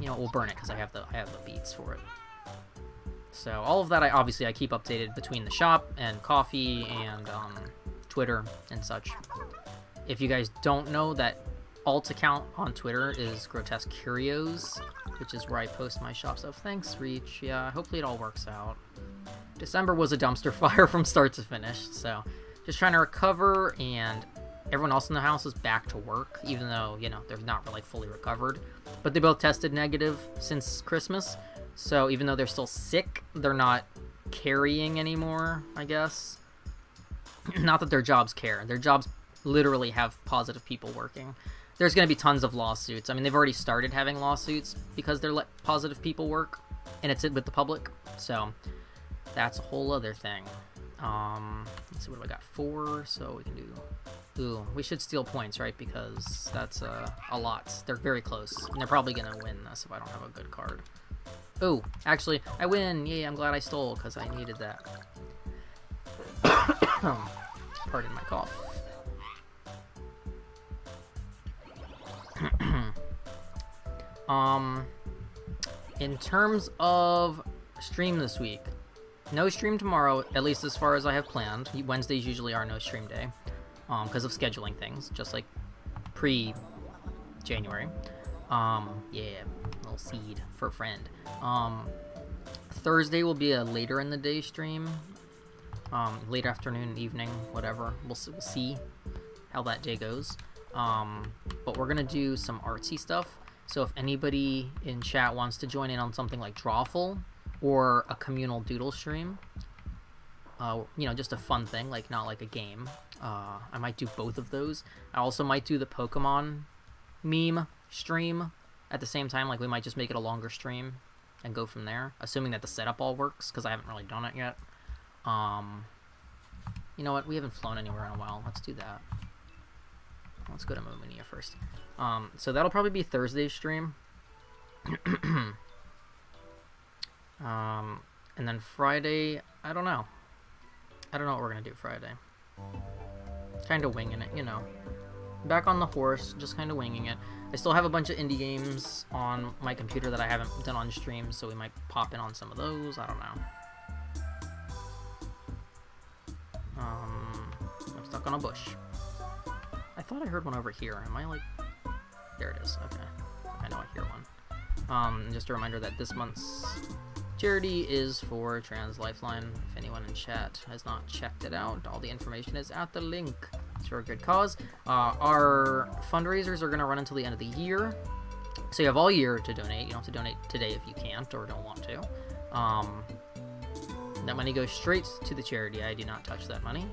know, we'll burn it because I have the beads for it. So all of that, I keep updated between the shop and coffee and Twitter and such. If you guys don't know, that alt account on Twitter is Grotesque Curios, which is where I post my shop stuff. Thanks, Reach. Yeah, hopefully it all works out. December was a dumpster fire from start to finish, so just trying to recover, and everyone else in the house is back to work, even though, you know, they're not really fully recovered. But they both tested negative since Christmas, so even though they're still sick, they're not carrying anymore, I guess. Not that their jobs care. Their jobs literally have positive people working. There's going to be tons of lawsuits. I mean, they've already started having lawsuits because they're let positive people work, and it's with the public. So that's a whole other thing. Let's see, what do I got? 4, so we can do... Ooh, we should steal points, right? Because that's a lot. They're very close, and they're probably going to win this if I don't have a good card. Ooh, actually, I win! Yay, I'm glad I stole, because I needed that. Pardon my cough. In terms of stream this week, no stream tomorrow, at least as far as I have planned. Wednesdays usually are no stream day, because of scheduling things, just like pre-January. Yeah, little seed for a friend. Thursday will be a later in the day stream, late afternoon, evening, whatever. We'll see how that day goes. But we're gonna do some artsy stuff. So if anybody in chat wants to join in on something like Drawful or a communal doodle stream, you know, just a fun thing, like not like a game, I might do both of those. I also might do the Pokemon meme stream at the same time. Like, we might just make it a longer stream and go from there, assuming that the setup all works, because I haven't really done it yet. You know what? We haven't flown anywhere in a while. Let's do that. Let's go to Momonia first. So that'll probably be Thursday's stream. And then Friday, I don't know. I don't know what we're gonna do Friday. Kind of winging it, you know. Back on the horse, just kind of winging it. I still have a bunch of indie games on my computer that I haven't done on stream, so we might pop in on some of those. I don't know. I'm stuck on a bush. I thought I heard one over here. Am I like... There it is. Okay. I know I hear one. Just a reminder that this month's charity is for Trans Lifeline. If anyone in chat has not checked it out, all the information is at the link. It's for a good cause. Our fundraisers are going to run until the end of the year. So you have all year to donate. You don't have to donate today if you can't or don't want to. That money goes straight to the charity. I do not touch that money.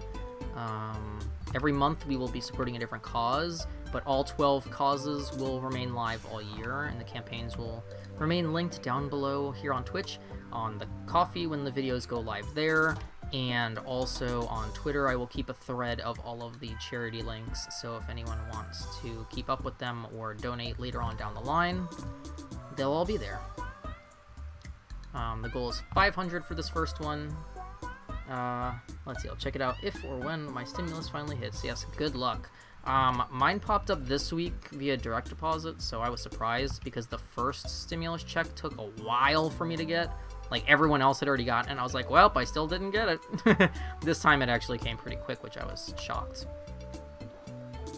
Every month we will be supporting a different cause, but all 12 causes will remain live all year, and the campaigns will remain linked down below here on Twitch, on the Ko-fi when the videos go live there, and also on Twitter I will keep a thread of all of the charity links, so if anyone wants to keep up with them or donate later on down the line, they'll all be there. The goal is 500 for this first one. Let's see, I'll check it out if or when my stimulus finally hits. Yes, good luck. Mine popped up this week via direct deposit, so I was surprised because the first stimulus check took a while for me to get. Like, everyone else had already gotten it, and I was like, well, I still didn't get it. This time it actually came pretty quick, which I was shocked.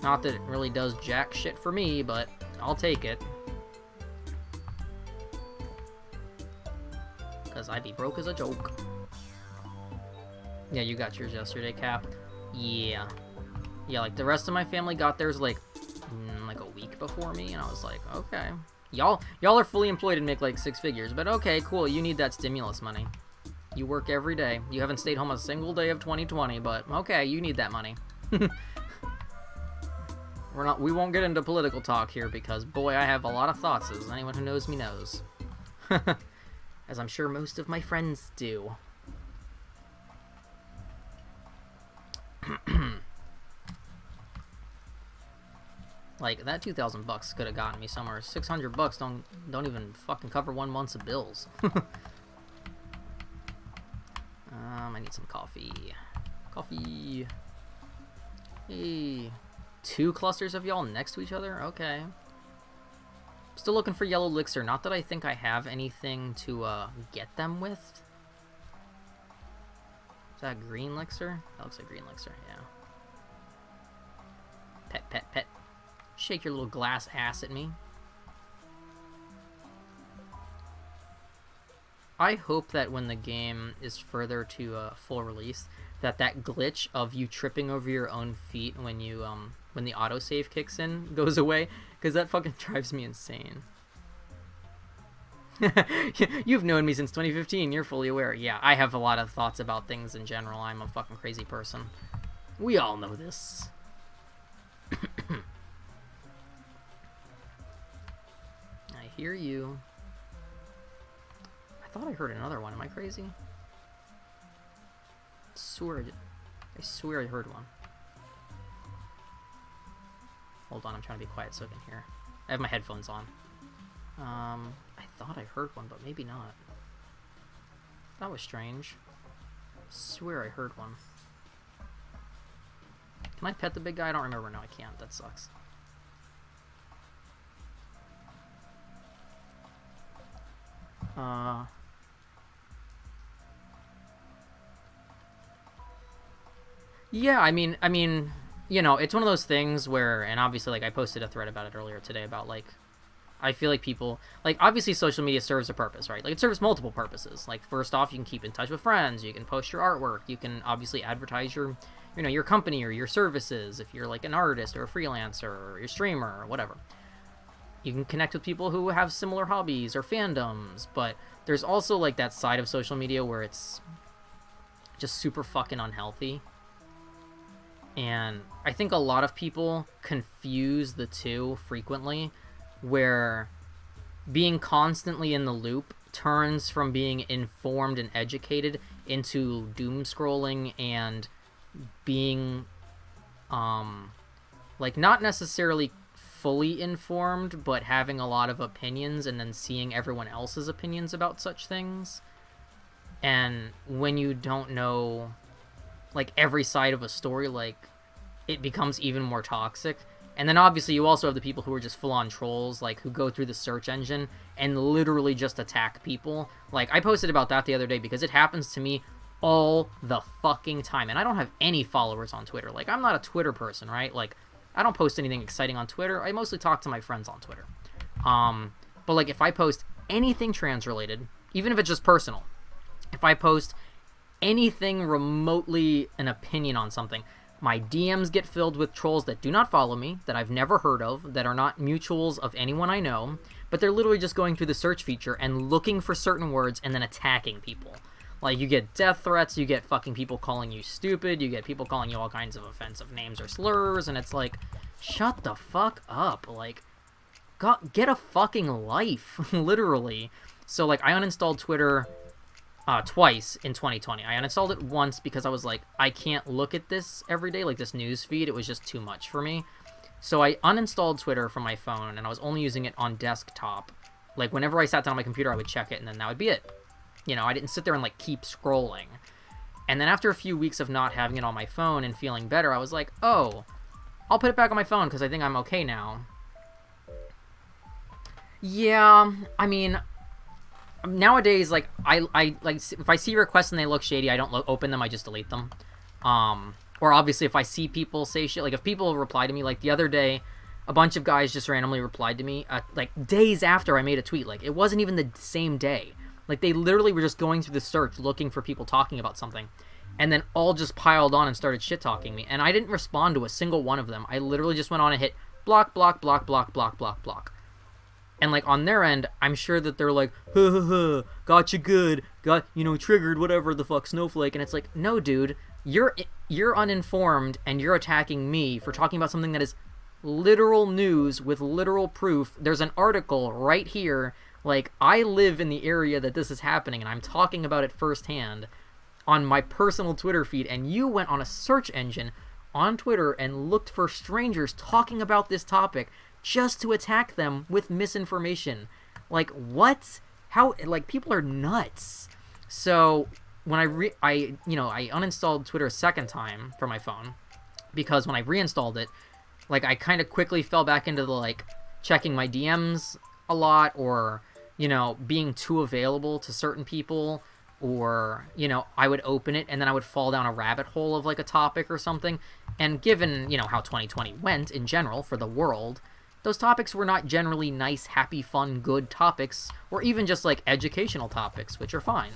Not that it really does jack shit for me, but I'll take it. Because I'd be broke as a joke. Yeah, you got yours yesterday, Cap. Yeah. Yeah, like, the rest of my family got theirs, like a week before me, and I was like, okay. Y'all are fully employed and make, like, 6 figures, but okay, cool, you need that stimulus money. You work every day. You haven't stayed home a single day of 2020, but okay, you need that money. We won't get into political talk here, because, boy, I have a lot of thoughts, as anyone who knows me knows. As I'm sure most of my friends do. Like, that $2,000 could have gotten me somewhere. $600 don't even fucking cover 1 month's of bills. I need some coffee. Coffee. Hey. 2 clusters of y'all next to each other? Okay. Still looking for yellow elixir. Not that I think I have anything to get them with. Is that green elixir? That looks like green elixir, yeah. Pet, pet, pet. Shake your little glass ass at me. I hope that when the game is further to full release, that glitch of you tripping over your own feet when you when the autosave kicks in goes away, because that fucking drives me insane. You've known me since 2015, you're fully aware. Yeah, I have a lot of thoughts about things in general. I'm a fucking crazy person. We all know this. I hear you. I thought I heard another one. Am I crazy? I swear I heard one. Hold on, I'm trying to be quiet so I can hear. I have my headphones on. I thought I heard one, but maybe not. That was strange. I swear I heard one. Can I pet the big guy? I don't remember. No, I can't. That sucks. Yeah, I mean, you know, it's one of those things where, and obviously, like, I posted a thread about it earlier today about, like, I feel like people, like, obviously social media serves a purpose, right? Like, it serves multiple purposes. Like, first off, you can keep in touch with friends, you can post your artwork, you can obviously advertise your, you know, your company or your services if you're, like, an artist or a freelancer or your streamer or whatever. You can connect with people who have similar hobbies or fandoms, but there's also, like, that side of social media where it's just super fucking unhealthy. And I think a lot of people confuse the two frequently, where being constantly in the loop turns from being informed and educated into doom scrolling and being, like, not necessarily fully informed, but having a lot of opinions and then seeing everyone else's opinions about such things. And when you don't know, like, every side of a story, like, it becomes even more toxic. And then obviously you also have the people who are just full-on trolls, like, who go through the search engine and literally just attack people. Like, I posted about that the other day because it happens to me all the fucking time. And I don't have any followers on Twitter. Like, I'm not a Twitter person, right? Like, I don't post anything exciting on Twitter. I mostly talk to my friends on Twitter. But, like, if I post anything trans-related, even if it's just personal, if I post anything remotely an opinion on something, my DMs get filled with trolls that do not follow me, that I've never heard of, that are not mutuals of anyone I know, but they're literally just going through the search feature and looking for certain words and then attacking people. Like, you get death threats, you get fucking people calling you stupid, you get people calling you all kinds of offensive names or slurs, and it's like, shut the fuck up. Like, get a fucking life, literally. So, like, I uninstalled Twitter twice in 2020. I uninstalled it once because I was like, I can't look at this every day, like this news feed. It was just too much for me. So I uninstalled Twitter from my phone, and I was only using it on desktop. Like, whenever I sat down on my computer, I would check it, and then that would be it. You know, I didn't sit there and, like, keep scrolling. And then after a few weeks of not having it on my phone and feeling better, I was like, oh, I'll put it back on my phone because I think I'm okay now. Yeah, I mean, nowadays, like, I like, if I see requests and they look shady, I don't open them, I just delete them. Or obviously if I see people say shit, like if people reply to me, like the other day, a bunch of guys just randomly replied to me, like days after I made a tweet. Like, it wasn't even the same day. Like, they literally were just going through the search looking for people talking about something, and then all just piled on and started shit-talking me. And I didn't respond to a single one of them. I literally just went on and hit block, block, block, block, block, block, block. And, like, on their end, I'm sure that they're like, ha ha ha, got you good, got, you know, triggered, whatever the fuck, snowflake. And it's like, no, dude, you're uninformed, and you're attacking me for talking about something that is literal news with literal proof. There's an article right here. Like, I live in the area that this is happening, and I'm talking about it firsthand on my personal Twitter feed, and you went on a search engine on Twitter and looked for strangers talking about this topic just to attack them with misinformation. Like, what? How? Like, people are nuts. So when I uninstalled Twitter a second time from my phone, because when I reinstalled it, like, I kind of quickly fell back into the, like, checking my DMs a lot, or, you know, being too available to certain people, or, you know, I would open it and then I would fall down a rabbit hole of, like, a topic or something. And given, you know, how 2020 went in general for the world, those topics were not generally nice, happy, fun, good topics, or even just, like, educational topics, which are fine.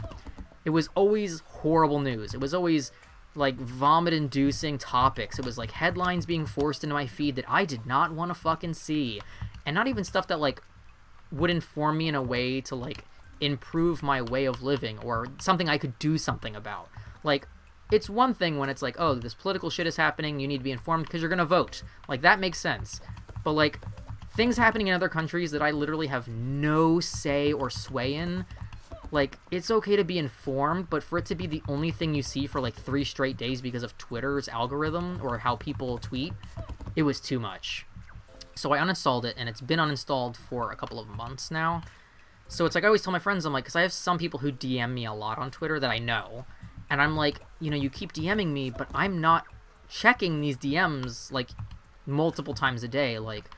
It was always horrible news. It was always, like, vomit-inducing topics. It was, like, headlines being forced into my feed that I did not want to fucking see. And not even stuff that, like, would inform me in a way to, like, improve my way of living, or something I could do something about. Like, it's one thing when it's like, oh, this political shit is happening, you need to be informed because you're gonna vote. Like, that makes sense. But, like, things happening in other countries that I literally have no say or sway in, like, it's okay to be informed, but for it to be the only thing you see for, like, 3 straight days because of Twitter's algorithm or how people tweet, it was too much. So I uninstalled it, and it's been uninstalled for a couple of months now. So it's like, I always tell my friends, I'm like, because I have some people who DM me a lot on Twitter that I know, and I'm like, you know, you keep DMing me, but I'm not checking these DMs, like, multiple times a day. Like,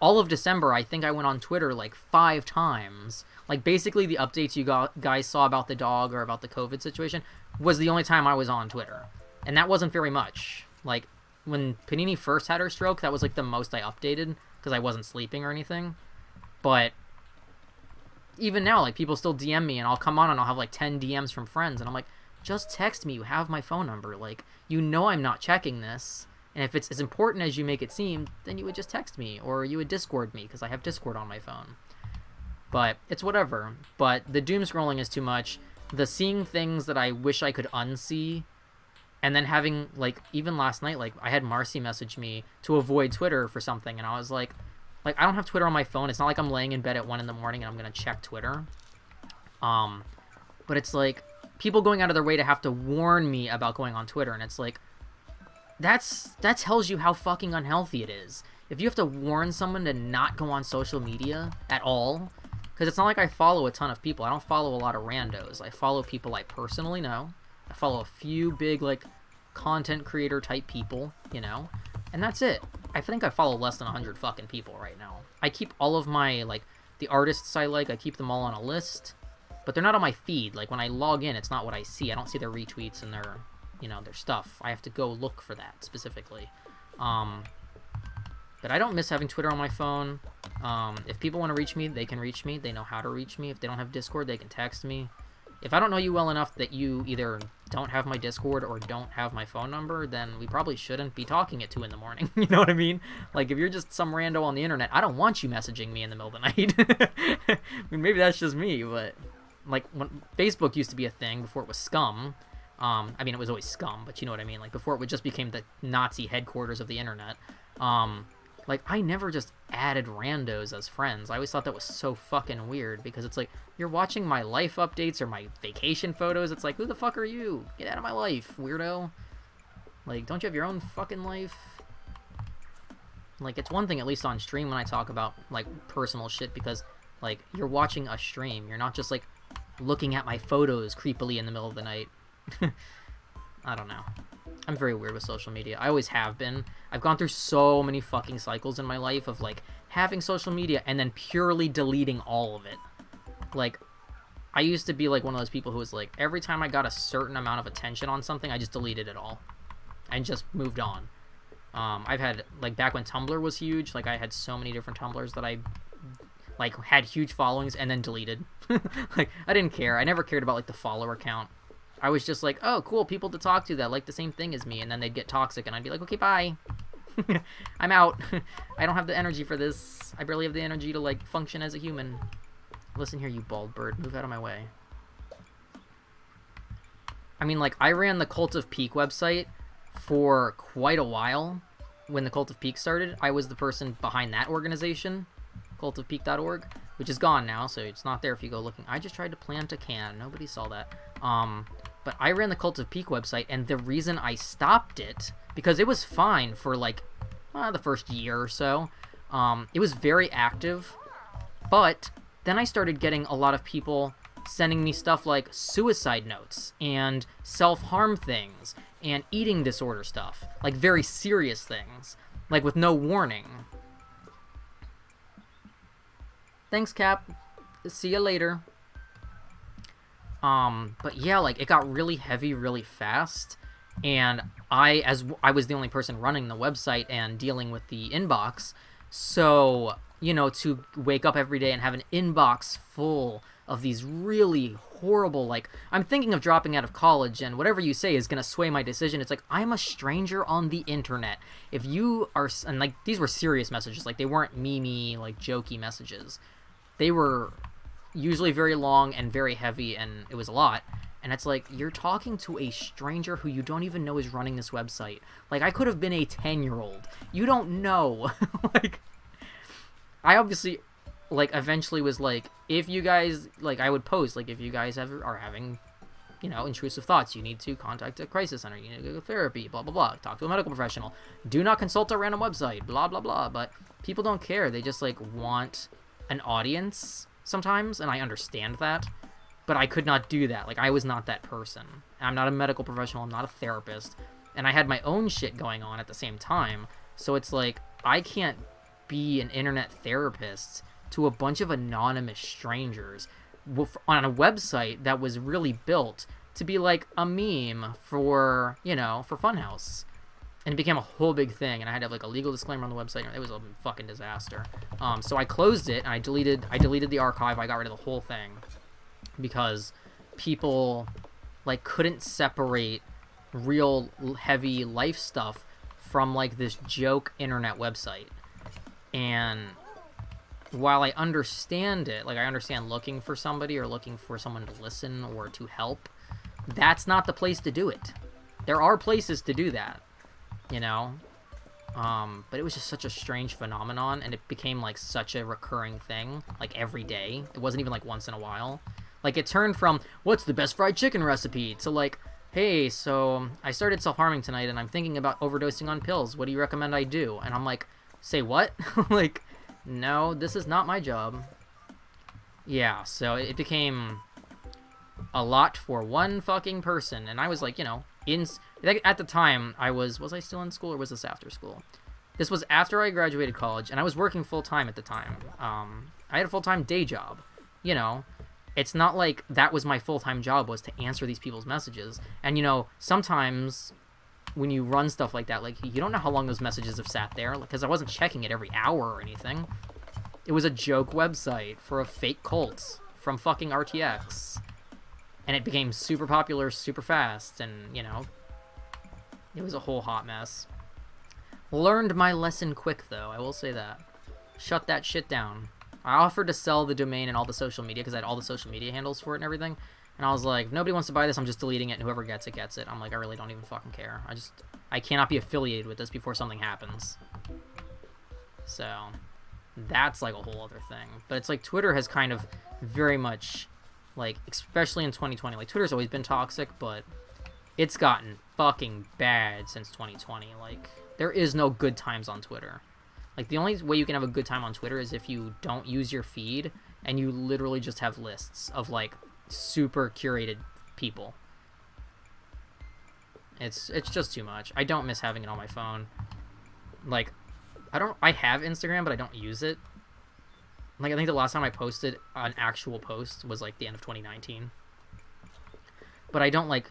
all of December, I think I went on Twitter, like, 5 times. Like, basically the updates you guys saw about the dog or about the COVID situation was the only time I was on Twitter. And that wasn't very much. Like, when Panini first had her stroke, that was, like, the most I updated, because I wasn't sleeping or anything. But even now, like, people still DM me, and I'll come on and I'll have, like, 10 DMs from friends, and I'm like, just text me, you have my phone number. Like, you know I'm not checking this. And if it's as important as you make it seem, then you would just text me, or you would Discord me, because I have Discord on my phone. But it's whatever. But the doom scrolling is too much. The seeing things that I wish I could unsee, and then having, like, even last night, like, I had Marcy message me to avoid Twitter for something, and I was like, I don't have Twitter on my phone. It's not like I'm laying in bed at 1 in the morning and I'm going to check Twitter. But it's like, people going out of their way to have to warn me about going on Twitter, and it's like, that tells you how fucking unhealthy it is. If you have to warn someone to not go on social media at all, because it's not like I follow a ton of people. I don't follow a lot of randos. I follow people I personally know. I follow a few big, like, content creator type people, you know, and that's it. I think I follow less than 100 fucking people right now. I keep all of my, like, the artists I like, I keep them all on a list, but they're not on my feed. Like, when I log in, it's not what I see. I don't see their retweets and their, you know, their stuff. I have to go look for that specifically. But I don't miss having Twitter on my phone. If people want to reach me, they can reach me. They know how to reach me. If they don't have Discord, they can text me. If I don't know you well enough that you either don't have my Discord or don't have my phone number, then we probably shouldn't be talking at 2 in the morning. You know what I mean? Like, if you're just some rando on the internet, I don't want you messaging me in the middle of the night. I mean, maybe that's just me, but like, when Facebook used to be a thing before it was scum. I mean, it was always scum, but you know what I mean. Like, before it just became the Nazi headquarters of the internet. Like, I never just added randos as friends. I always thought that was so fucking weird, because it's like, you're watching my life updates or my vacation photos. It's like, who the fuck are you? Get out of my life, weirdo. Like, don't you have your own fucking life? Like, it's one thing, at least on stream, when I talk about, like, personal shit, because, like, you're watching a stream. You're not just, like, looking at my photos creepily in the middle of the night. I don't know. I'm very weird with social media. I always have been. I've gone through so many fucking cycles in my life of, like, having social media and then purely deleting all of it. Like, I used to be, like, one of those people who was, like, every time I got a certain amount of attention on something, I just deleted it all. And just moved on. I've had, like, back when Tumblr was huge, like, I had so many different Tumblrs that I, like, had huge followings and then deleted. Like, I didn't care. I never cared about, like, the follower count. I was just like, oh, cool, people to talk to that like the same thing as me, and then they'd get toxic, and I'd be like, okay, bye. I'm out. I don't have the energy for this. I barely have the energy to, like, function as a human. Listen here, you bald bird. Move out of my way. I mean, like, I ran the Cult of Peak website for quite a while. When the Cult of Peak started, I was the person behind that organization, cultofpeak.org, which is gone now, so it's not there if you go looking. I just tried to plant a can. Nobody saw that. But I ran the Cult of Peak website, and the reason I stopped it, because it was fine for, like, the first year or so. It was very active, but then I started getting a lot of people sending me stuff like suicide notes and self-harm things and eating disorder stuff, like very serious things, like with no warning. Thanks, Cap. See you later. But yeah, like, it got really heavy really fast, and I was the only person running the website and dealing with the inbox, so, you know, to wake up every day and have an inbox full of these really horrible, like, I'm thinking of dropping out of college, and whatever you say is gonna sway my decision. It's like, I'm a stranger on the internet. If you are, and, like, these were serious messages, like, they weren't meme-y, like, jokey messages. They were usually very long and very heavy, and it was a lot. And it's like, you're talking to a stranger who you don't even know is running this website. Like, I could have been a 10-year-old. You don't know. Like, I obviously, like, eventually was like, if you guys, like, I would post, like, if you guys are having, you know, intrusive thoughts, you need to contact a crisis center, you need to go to therapy, blah, blah, blah, talk to a medical professional, do not consult a random website, blah, blah, blah. But people don't care. They just, like, want an audience sometimes, and I understand that, but I could not do that. Like, I was not that person. I'm not a medical professional, I'm not a therapist, and I had my own shit going on at the same time, so it's like, I can't be an internet therapist to a bunch of anonymous strangers on a website that was really built to be like a meme for, you know, for Funhouse. And it became a whole big thing, and I had to have, like, a legal disclaimer on the website. It was a fucking disaster. So I closed it, and I deleted the archive. I got rid of the whole thing because people, like, couldn't separate real heavy life stuff from, like, this joke internet website. And while I understand it, like, I understand looking for somebody or looking for someone to listen or to help, that's not the place to do it. There are places to do that, you know? But it was just such a strange phenomenon, and it became, like, such a recurring thing, like, every day. It wasn't even, like, once in a while. Like, it turned from, what's the best fried chicken recipe, to, like, hey, so I started self-harming tonight, and I'm thinking about overdosing on pills. What do you recommend I do? And I'm like, say what? Like, no, this is not my job. Yeah, so it became a lot for one fucking person, and I was, like, you know, at the time, was I still in school, or was this after school? This was after I graduated college, and I was working full-time at the time. I had a full-time day job, you know. It's not like that was my full-time job, was to answer these people's messages. And, you know, sometimes when you run stuff like that, like, you don't know how long those messages have sat there, because I wasn't checking it every hour or anything. It was a joke website for a fake cult from fucking RTX. And it became super popular super fast, and, you know, it was a whole hot mess. Learned my lesson quick, though, I will say that. Shut that shit down. I offered to sell the domain and all the social media because I had all the social media handles for it and everything. And I was like, if nobody wants to buy this, I'm just deleting it, and whoever gets it, gets it. I'm like, I really don't even fucking care. I cannot be affiliated with this before something happens. So, that's like a whole other thing. But it's like Twitter has kind of very much, like, especially in 2020, like, Twitter's always been toxic, but it's gotten fucking bad since 2020. Like, there is no good times on Twitter. Like, the only way you can have a good time on Twitter is if you don't use your feed, and you literally just have lists of, like, super curated people. It's just too much. I don't miss having it on my phone. Like, I have Instagram, but I don't use it. Like, I think the last time I posted an actual post was, like, the end of 2019. But I don't, like,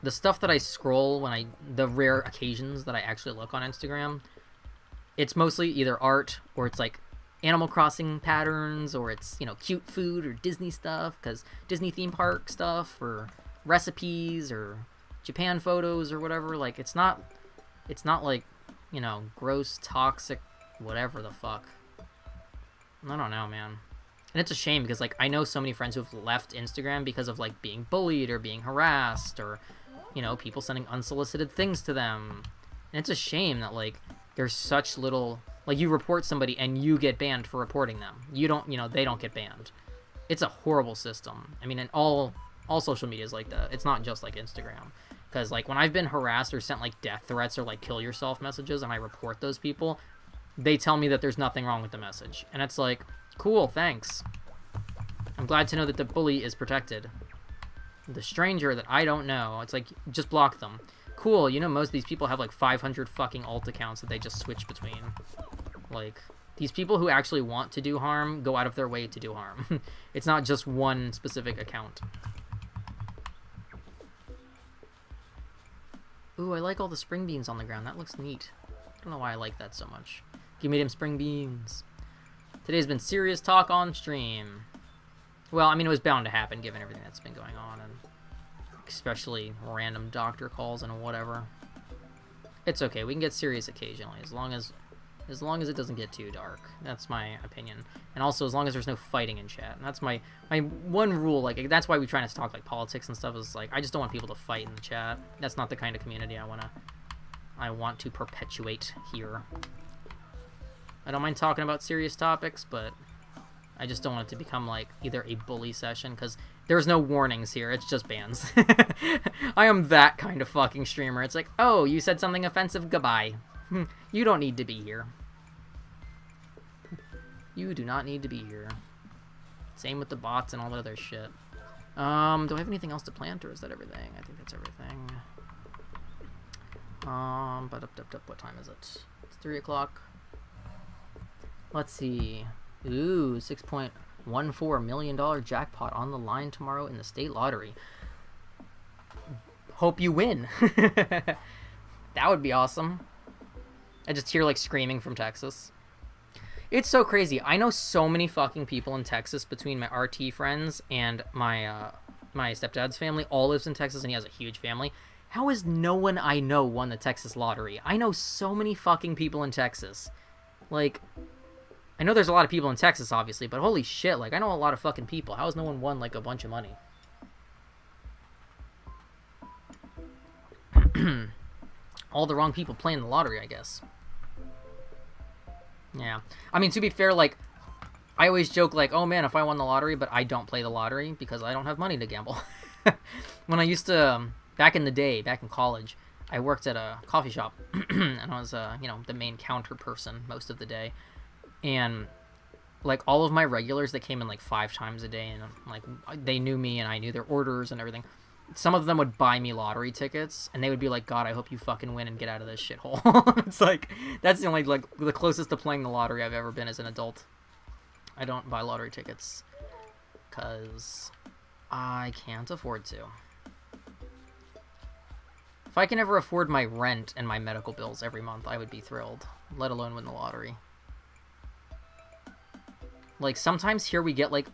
the stuff that I scroll the rare occasions that I actually look on Instagram, it's mostly either art, or it's, like, Animal Crossing patterns, or it's, you know, cute food or Disney stuff, because Disney theme park stuff, or recipes, or Japan photos, or whatever. Like, it's not like, you know, gross, toxic, whatever the fuck. I don't know, man. And it's a shame, because, like, I know so many friends who have left Instagram because of, like, being bullied, or being harassed, or, you know, people sending unsolicited things to them. And it's a shame that, like, there's such little... Like, you report somebody and you get banned for reporting them. You don't, you know, they don't get banned. It's a horrible system. I mean, in all social media is like that. It's not just, like, Instagram. Because, like, when I've been harassed or sent, like, death threats or, like, kill yourself messages and I report those people, they tell me that there's nothing wrong with the message. And it's like, cool, thanks. I'm glad to know that the bully is protected. The stranger that I don't know, it's like, just block them. Cool, you know, most of these people have, like, 500 fucking alt accounts that they just switch between. Like, these people who actually want to do harm go out of their way to do harm. It's not just one specific account. Ooh, I like all the spring beans on the ground. That looks neat. I don't know why I like that so much. Give me them spring beans. Today's been serious talk on stream. Well, I mean, it was bound to happen given everything that's been going on, and especially random doctor calls and whatever. It's okay. We can get serious occasionally, as long as it doesn't get too dark. That's my opinion. And also, as long as there's no fighting in chat. And that's my one rule. Like, that's why we try not to talk, like, politics and stuff. Is like, I just don't want people to fight in the chat. That's not the kind of community I want to perpetuate here. I don't mind talking about serious topics, but I just don't want it to become, like, either a bully session, because there's no warnings here. It's just bans. I am that kind of fucking streamer. It's like, oh, you said something offensive? Goodbye. You don't need to be here. You do not need to be here. Same with the bots and all that other shit. Do I have anything else to plant, or is that everything? I think that's everything. What time is it? It's 3 o'clock. Let's see. Ooh, $6.14 million jackpot on the line tomorrow in the state lottery. Hope you win. That would be awesome. I just hear, like, screaming from Texas. It's so crazy. I know so many fucking people in Texas between my RT friends and my stepdad's family. All lives in Texas, and he has a huge family. How has no one I know won the Texas lottery? I know so many fucking people in Texas. Like, I know there's a lot of people in Texas, obviously, but holy shit, like, I know a lot of fucking people. How has no one won, like, a bunch of money? All the wrong people playing the lottery, I guess. Yeah. I mean, to be fair, like, I always joke, like, oh man, if I won the lottery, but I don't play the lottery because I don't have money to gamble. When I used to, back in the day, back in college, I worked at a coffee shop, and I was, you know, the main counter person most of the day. And, like, all of my regulars that came in, like, 5 times a day, and, like, they knew me, and I knew their orders and everything. Some of them would buy me lottery tickets, and they would be like, God, I hope you fucking win and get out of this shithole. It's like, that's the only, like, the closest to playing the lottery I've ever been as an adult. I don't buy lottery tickets, because I can't afford to. If I can ever afford my rent and my medical bills every month, I would be thrilled, let alone win the lottery. Like, sometimes here we get, like,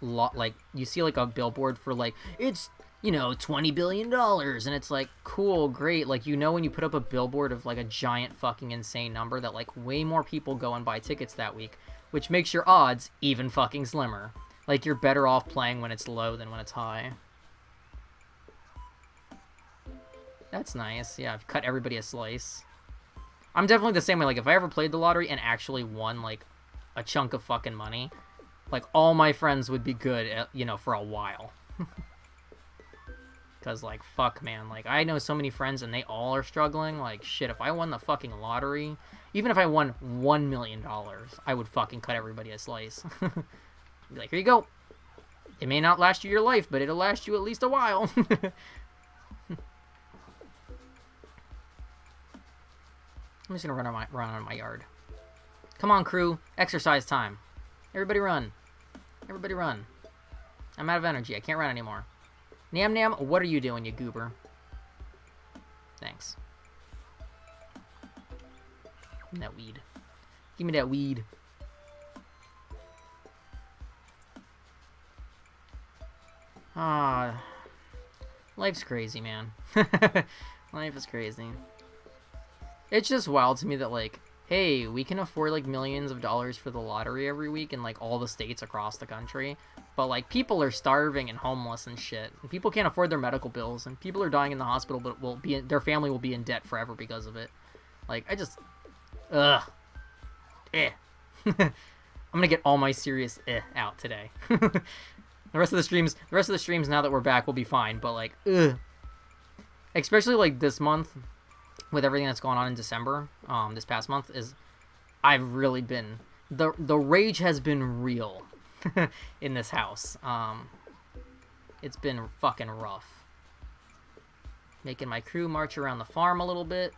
you see, like, a billboard for, like, it's, you know, $20 billion. And it's like, cool, great. Like, you know, when you put up a billboard of like a giant fucking insane number that like way more people go and buy tickets that week, which makes your odds even fucking slimmer. Like, you're better off playing when it's low than when it's high. That's nice. Yeah, I've cut everybody a slice. I'm definitely the same way. Like, if I ever played the lottery and actually won, like, a chunk of fucking money, like, all my friends would be good, at, you know, for a while. Because, like, fuck, man. Like, I know so many friends and they all are struggling. Like, shit, if I won the fucking lottery, even if I won $1 million, I would fucking cut everybody a slice. Be like, here you go. It may not last you your life, but it'll last you at least a while. I'm just gonna run on my yard. Come on, crew. Exercise time. Everybody run. Everybody run. I'm out of energy. I can't run anymore. Nam Nam, what are you doing, you goober? Thanks. Give me that weed. Give me that weed. Ah, life's crazy, man. Life is crazy. It's just wild to me that, like, hey, we can afford, like, millions of dollars for the lottery every week in, like, all the states across the country. But, like, people are starving and homeless and shit. And people can't afford their medical bills. And people are dying in the hospital, but their family will be in debt forever because of it. Like, I just... Ugh. Eh. I'm gonna get all my serious out today. The rest of the streams now that we're back will be fine, but like, ugh. Especially like this month, with everything that's going on in December, this past month, I've really been, the rage has been real in this house. It's been fucking rough. Making my crew march around the farm a little bit.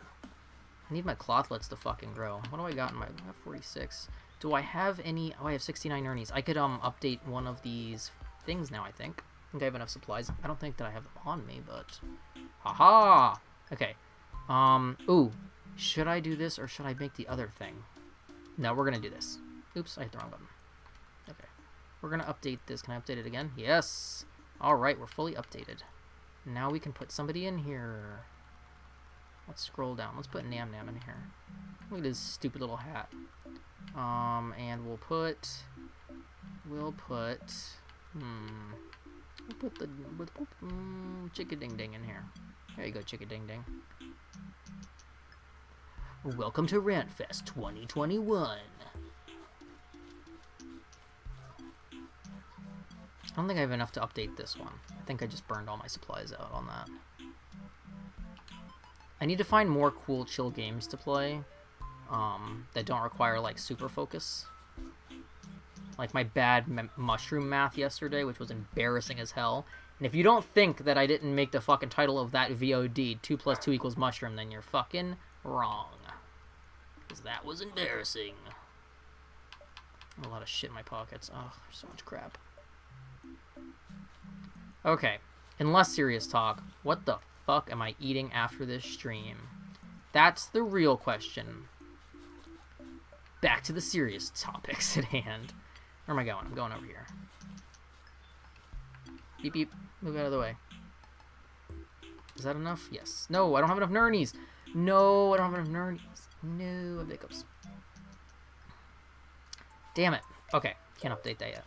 I need my clothlets to fucking grow. What do I got in my, I have 46. Do I have any, oh, I have 69 Ernies. I could, update one of these things now, I think. I think I have enough supplies. I don't think that I have them on me, but... Haha! Okay. Ooh. Should I do this, or should I make the other thing? No, we're gonna do this. Oops, I hit the wrong button. Okay. We're gonna update this. Can I update it again? Yes! Alright, we're fully updated. Now we can put somebody in here. Let's scroll down. Let's put Nam Nam in here. Look at his stupid little hat. And we'll put the Chicka Ding Ding in here. There you go, Chicka Ding Ding. Welcome to Rantfest 2021. I don't think I have enough to update this one. I think I just burned all my supplies out on that. I need to find more cool chill games to play that don't require like super focus. Like my bad mushroom math yesterday, which was embarrassing as hell. And if you don't think that I didn't make the fucking title of that VOD 2 + 2 = mushroom, then you're fucking wrong. Because that was embarrassing. A lot of shit in my pockets. Oh, there's so much crap. Okay, in less serious talk, what the fuck am I eating after this stream? That's the real question. Back to the serious topics at hand. Where am I going? I'm going over here. Beep beep. Move out of the way. Is that enough? Yes. No, I don't have enough Nernies. No, I don't have enough Nernies. No, hiccups. Damn it. Okay, can't update that yet.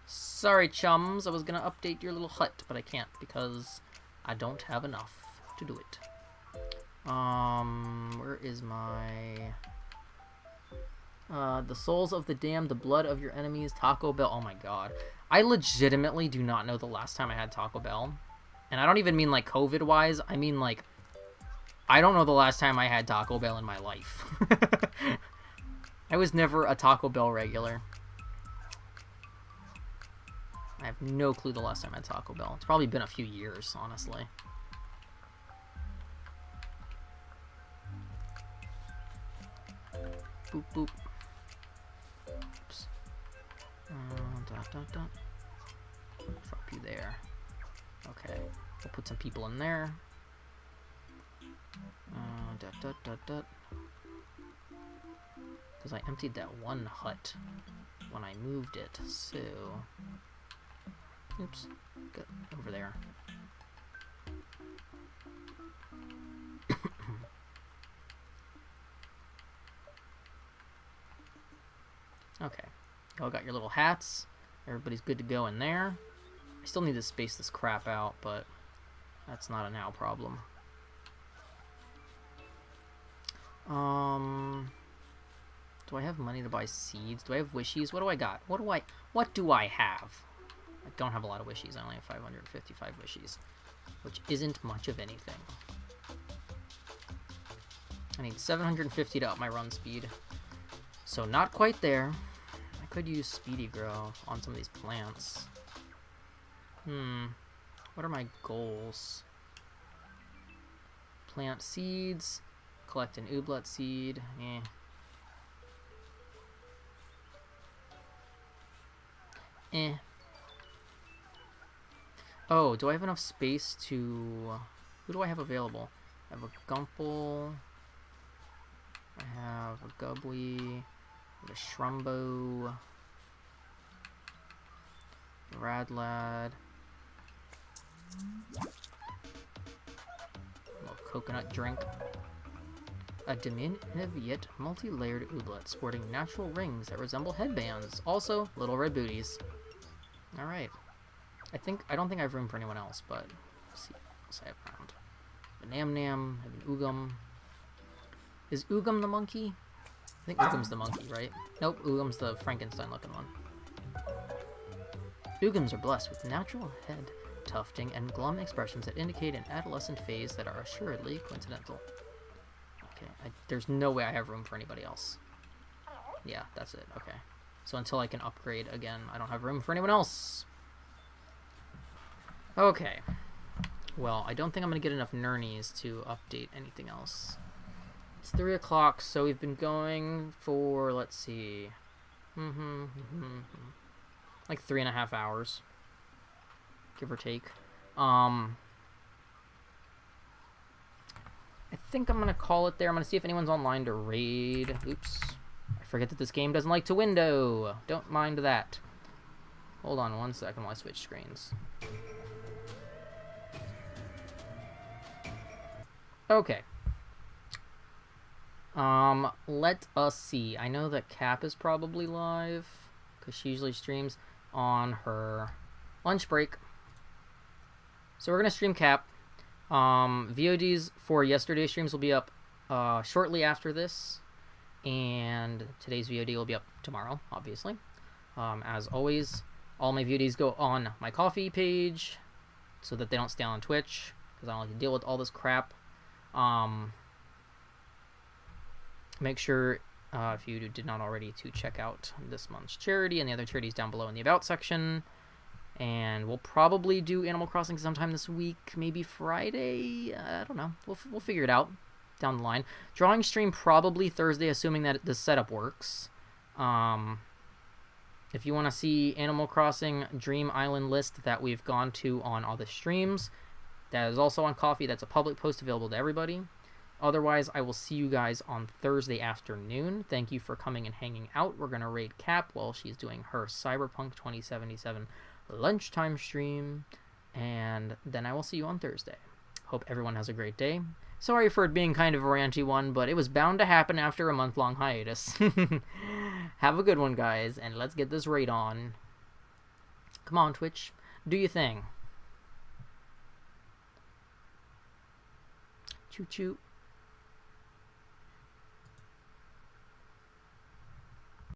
Sorry, chums. I was gonna update your little hut, but I can't because I don't have enough to do it. Where is my... the souls of the damned, the blood of your enemies, Taco Bell. Oh my god. I legitimately do not know the last time I had Taco Bell. And I don't even mean like COVID-wise. I mean like, I don't know the last time I had Taco Bell in my life. I was never a Taco Bell regular. I have no clue the last time I had Taco Bell. It's probably been a few years, honestly. Boop, boop. Oops. Drop you there. Okay. We'll put some people in there. Because I emptied that one hut when I moved it, so... Oops. Get over there. Okay. Y'all got your little hats. Everybody's good to go in there. I still need to space this crap out, but that's not a now problem. Do I have money to buy seeds? Do I have wishies? What do I got? What do I have? I don't have a lot of wishies. I only have 555 wishies, which isn't much of anything. I need 750 to up my run speed. So not quite there. I could use Speedy Grow on some of these plants. What are my goals? Plant seeds. Collect an Ooblet seed. Oh, do I have enough space to... Who do I have available? I have a Gumple. I have a Gubbly. A Shrumbo. Radlad. A little coconut drink. A diminutive yet multi-layered ooblet sporting natural rings that resemble headbands. Also, little red booties. Alright. I don't think I have room for anyone else, but let's see what else I have around. A Nam Nam, I have an Oogum. Is Oogum the monkey? I think Oogum's the monkey, right? Nope, Oogum's the Frankenstein-looking one. Oogums are blessed with natural head tufting and glum expressions that indicate an adolescent phase that are assuredly coincidental. Okay, there's no way I have room for anybody else. Yeah, that's it, okay. So until I can upgrade again, I don't have room for anyone else. Okay. Well, I don't think I'm going to get enough Nernies to update anything else. It's 3 o'clock, so we've been going for, let's see, like 3.5 hours, give or take. I think I'm going to call it there. I'm going to see if anyone's online to raid. Oops. I forget that this game doesn't like to window. Don't mind that. Hold on 1 second while I switch screens. Okay. Let us see. I know that Cap is probably live, because she usually streams on her lunch break. So we're going to stream Cap. VODs for yesterday's streams will be up shortly after this, and today's VOD will be up tomorrow, obviously. As always, all my VODs go on my Coffee page, so that they don't stay on Twitch, because I don't like to deal with all this crap. Make sure, if you did not already, to check out this month's charity and the other charities down below in the About section. And we'll probably do Animal Crossing sometime this week, maybe Friday. I don't know. We'll figure it out down the line. Drawing stream probably Thursday, assuming that the setup works. If you want to see Animal Crossing Dream Island list that we've gone to on all the streams, that is also on Coffee. That's a public post available to everybody. Otherwise, I will see you guys on Thursday afternoon. Thank you for coming and hanging out. We're going to raid Cap while she's doing her Cyberpunk 2077 lunchtime stream. And then I will see you on Thursday. Hope everyone has a great day. Sorry for it being kind of a ranty one, but it was bound to happen after a month-long hiatus. Have a good one, guys, and let's get this raid on. Come on, Twitch. Do your thing. Choo-choo.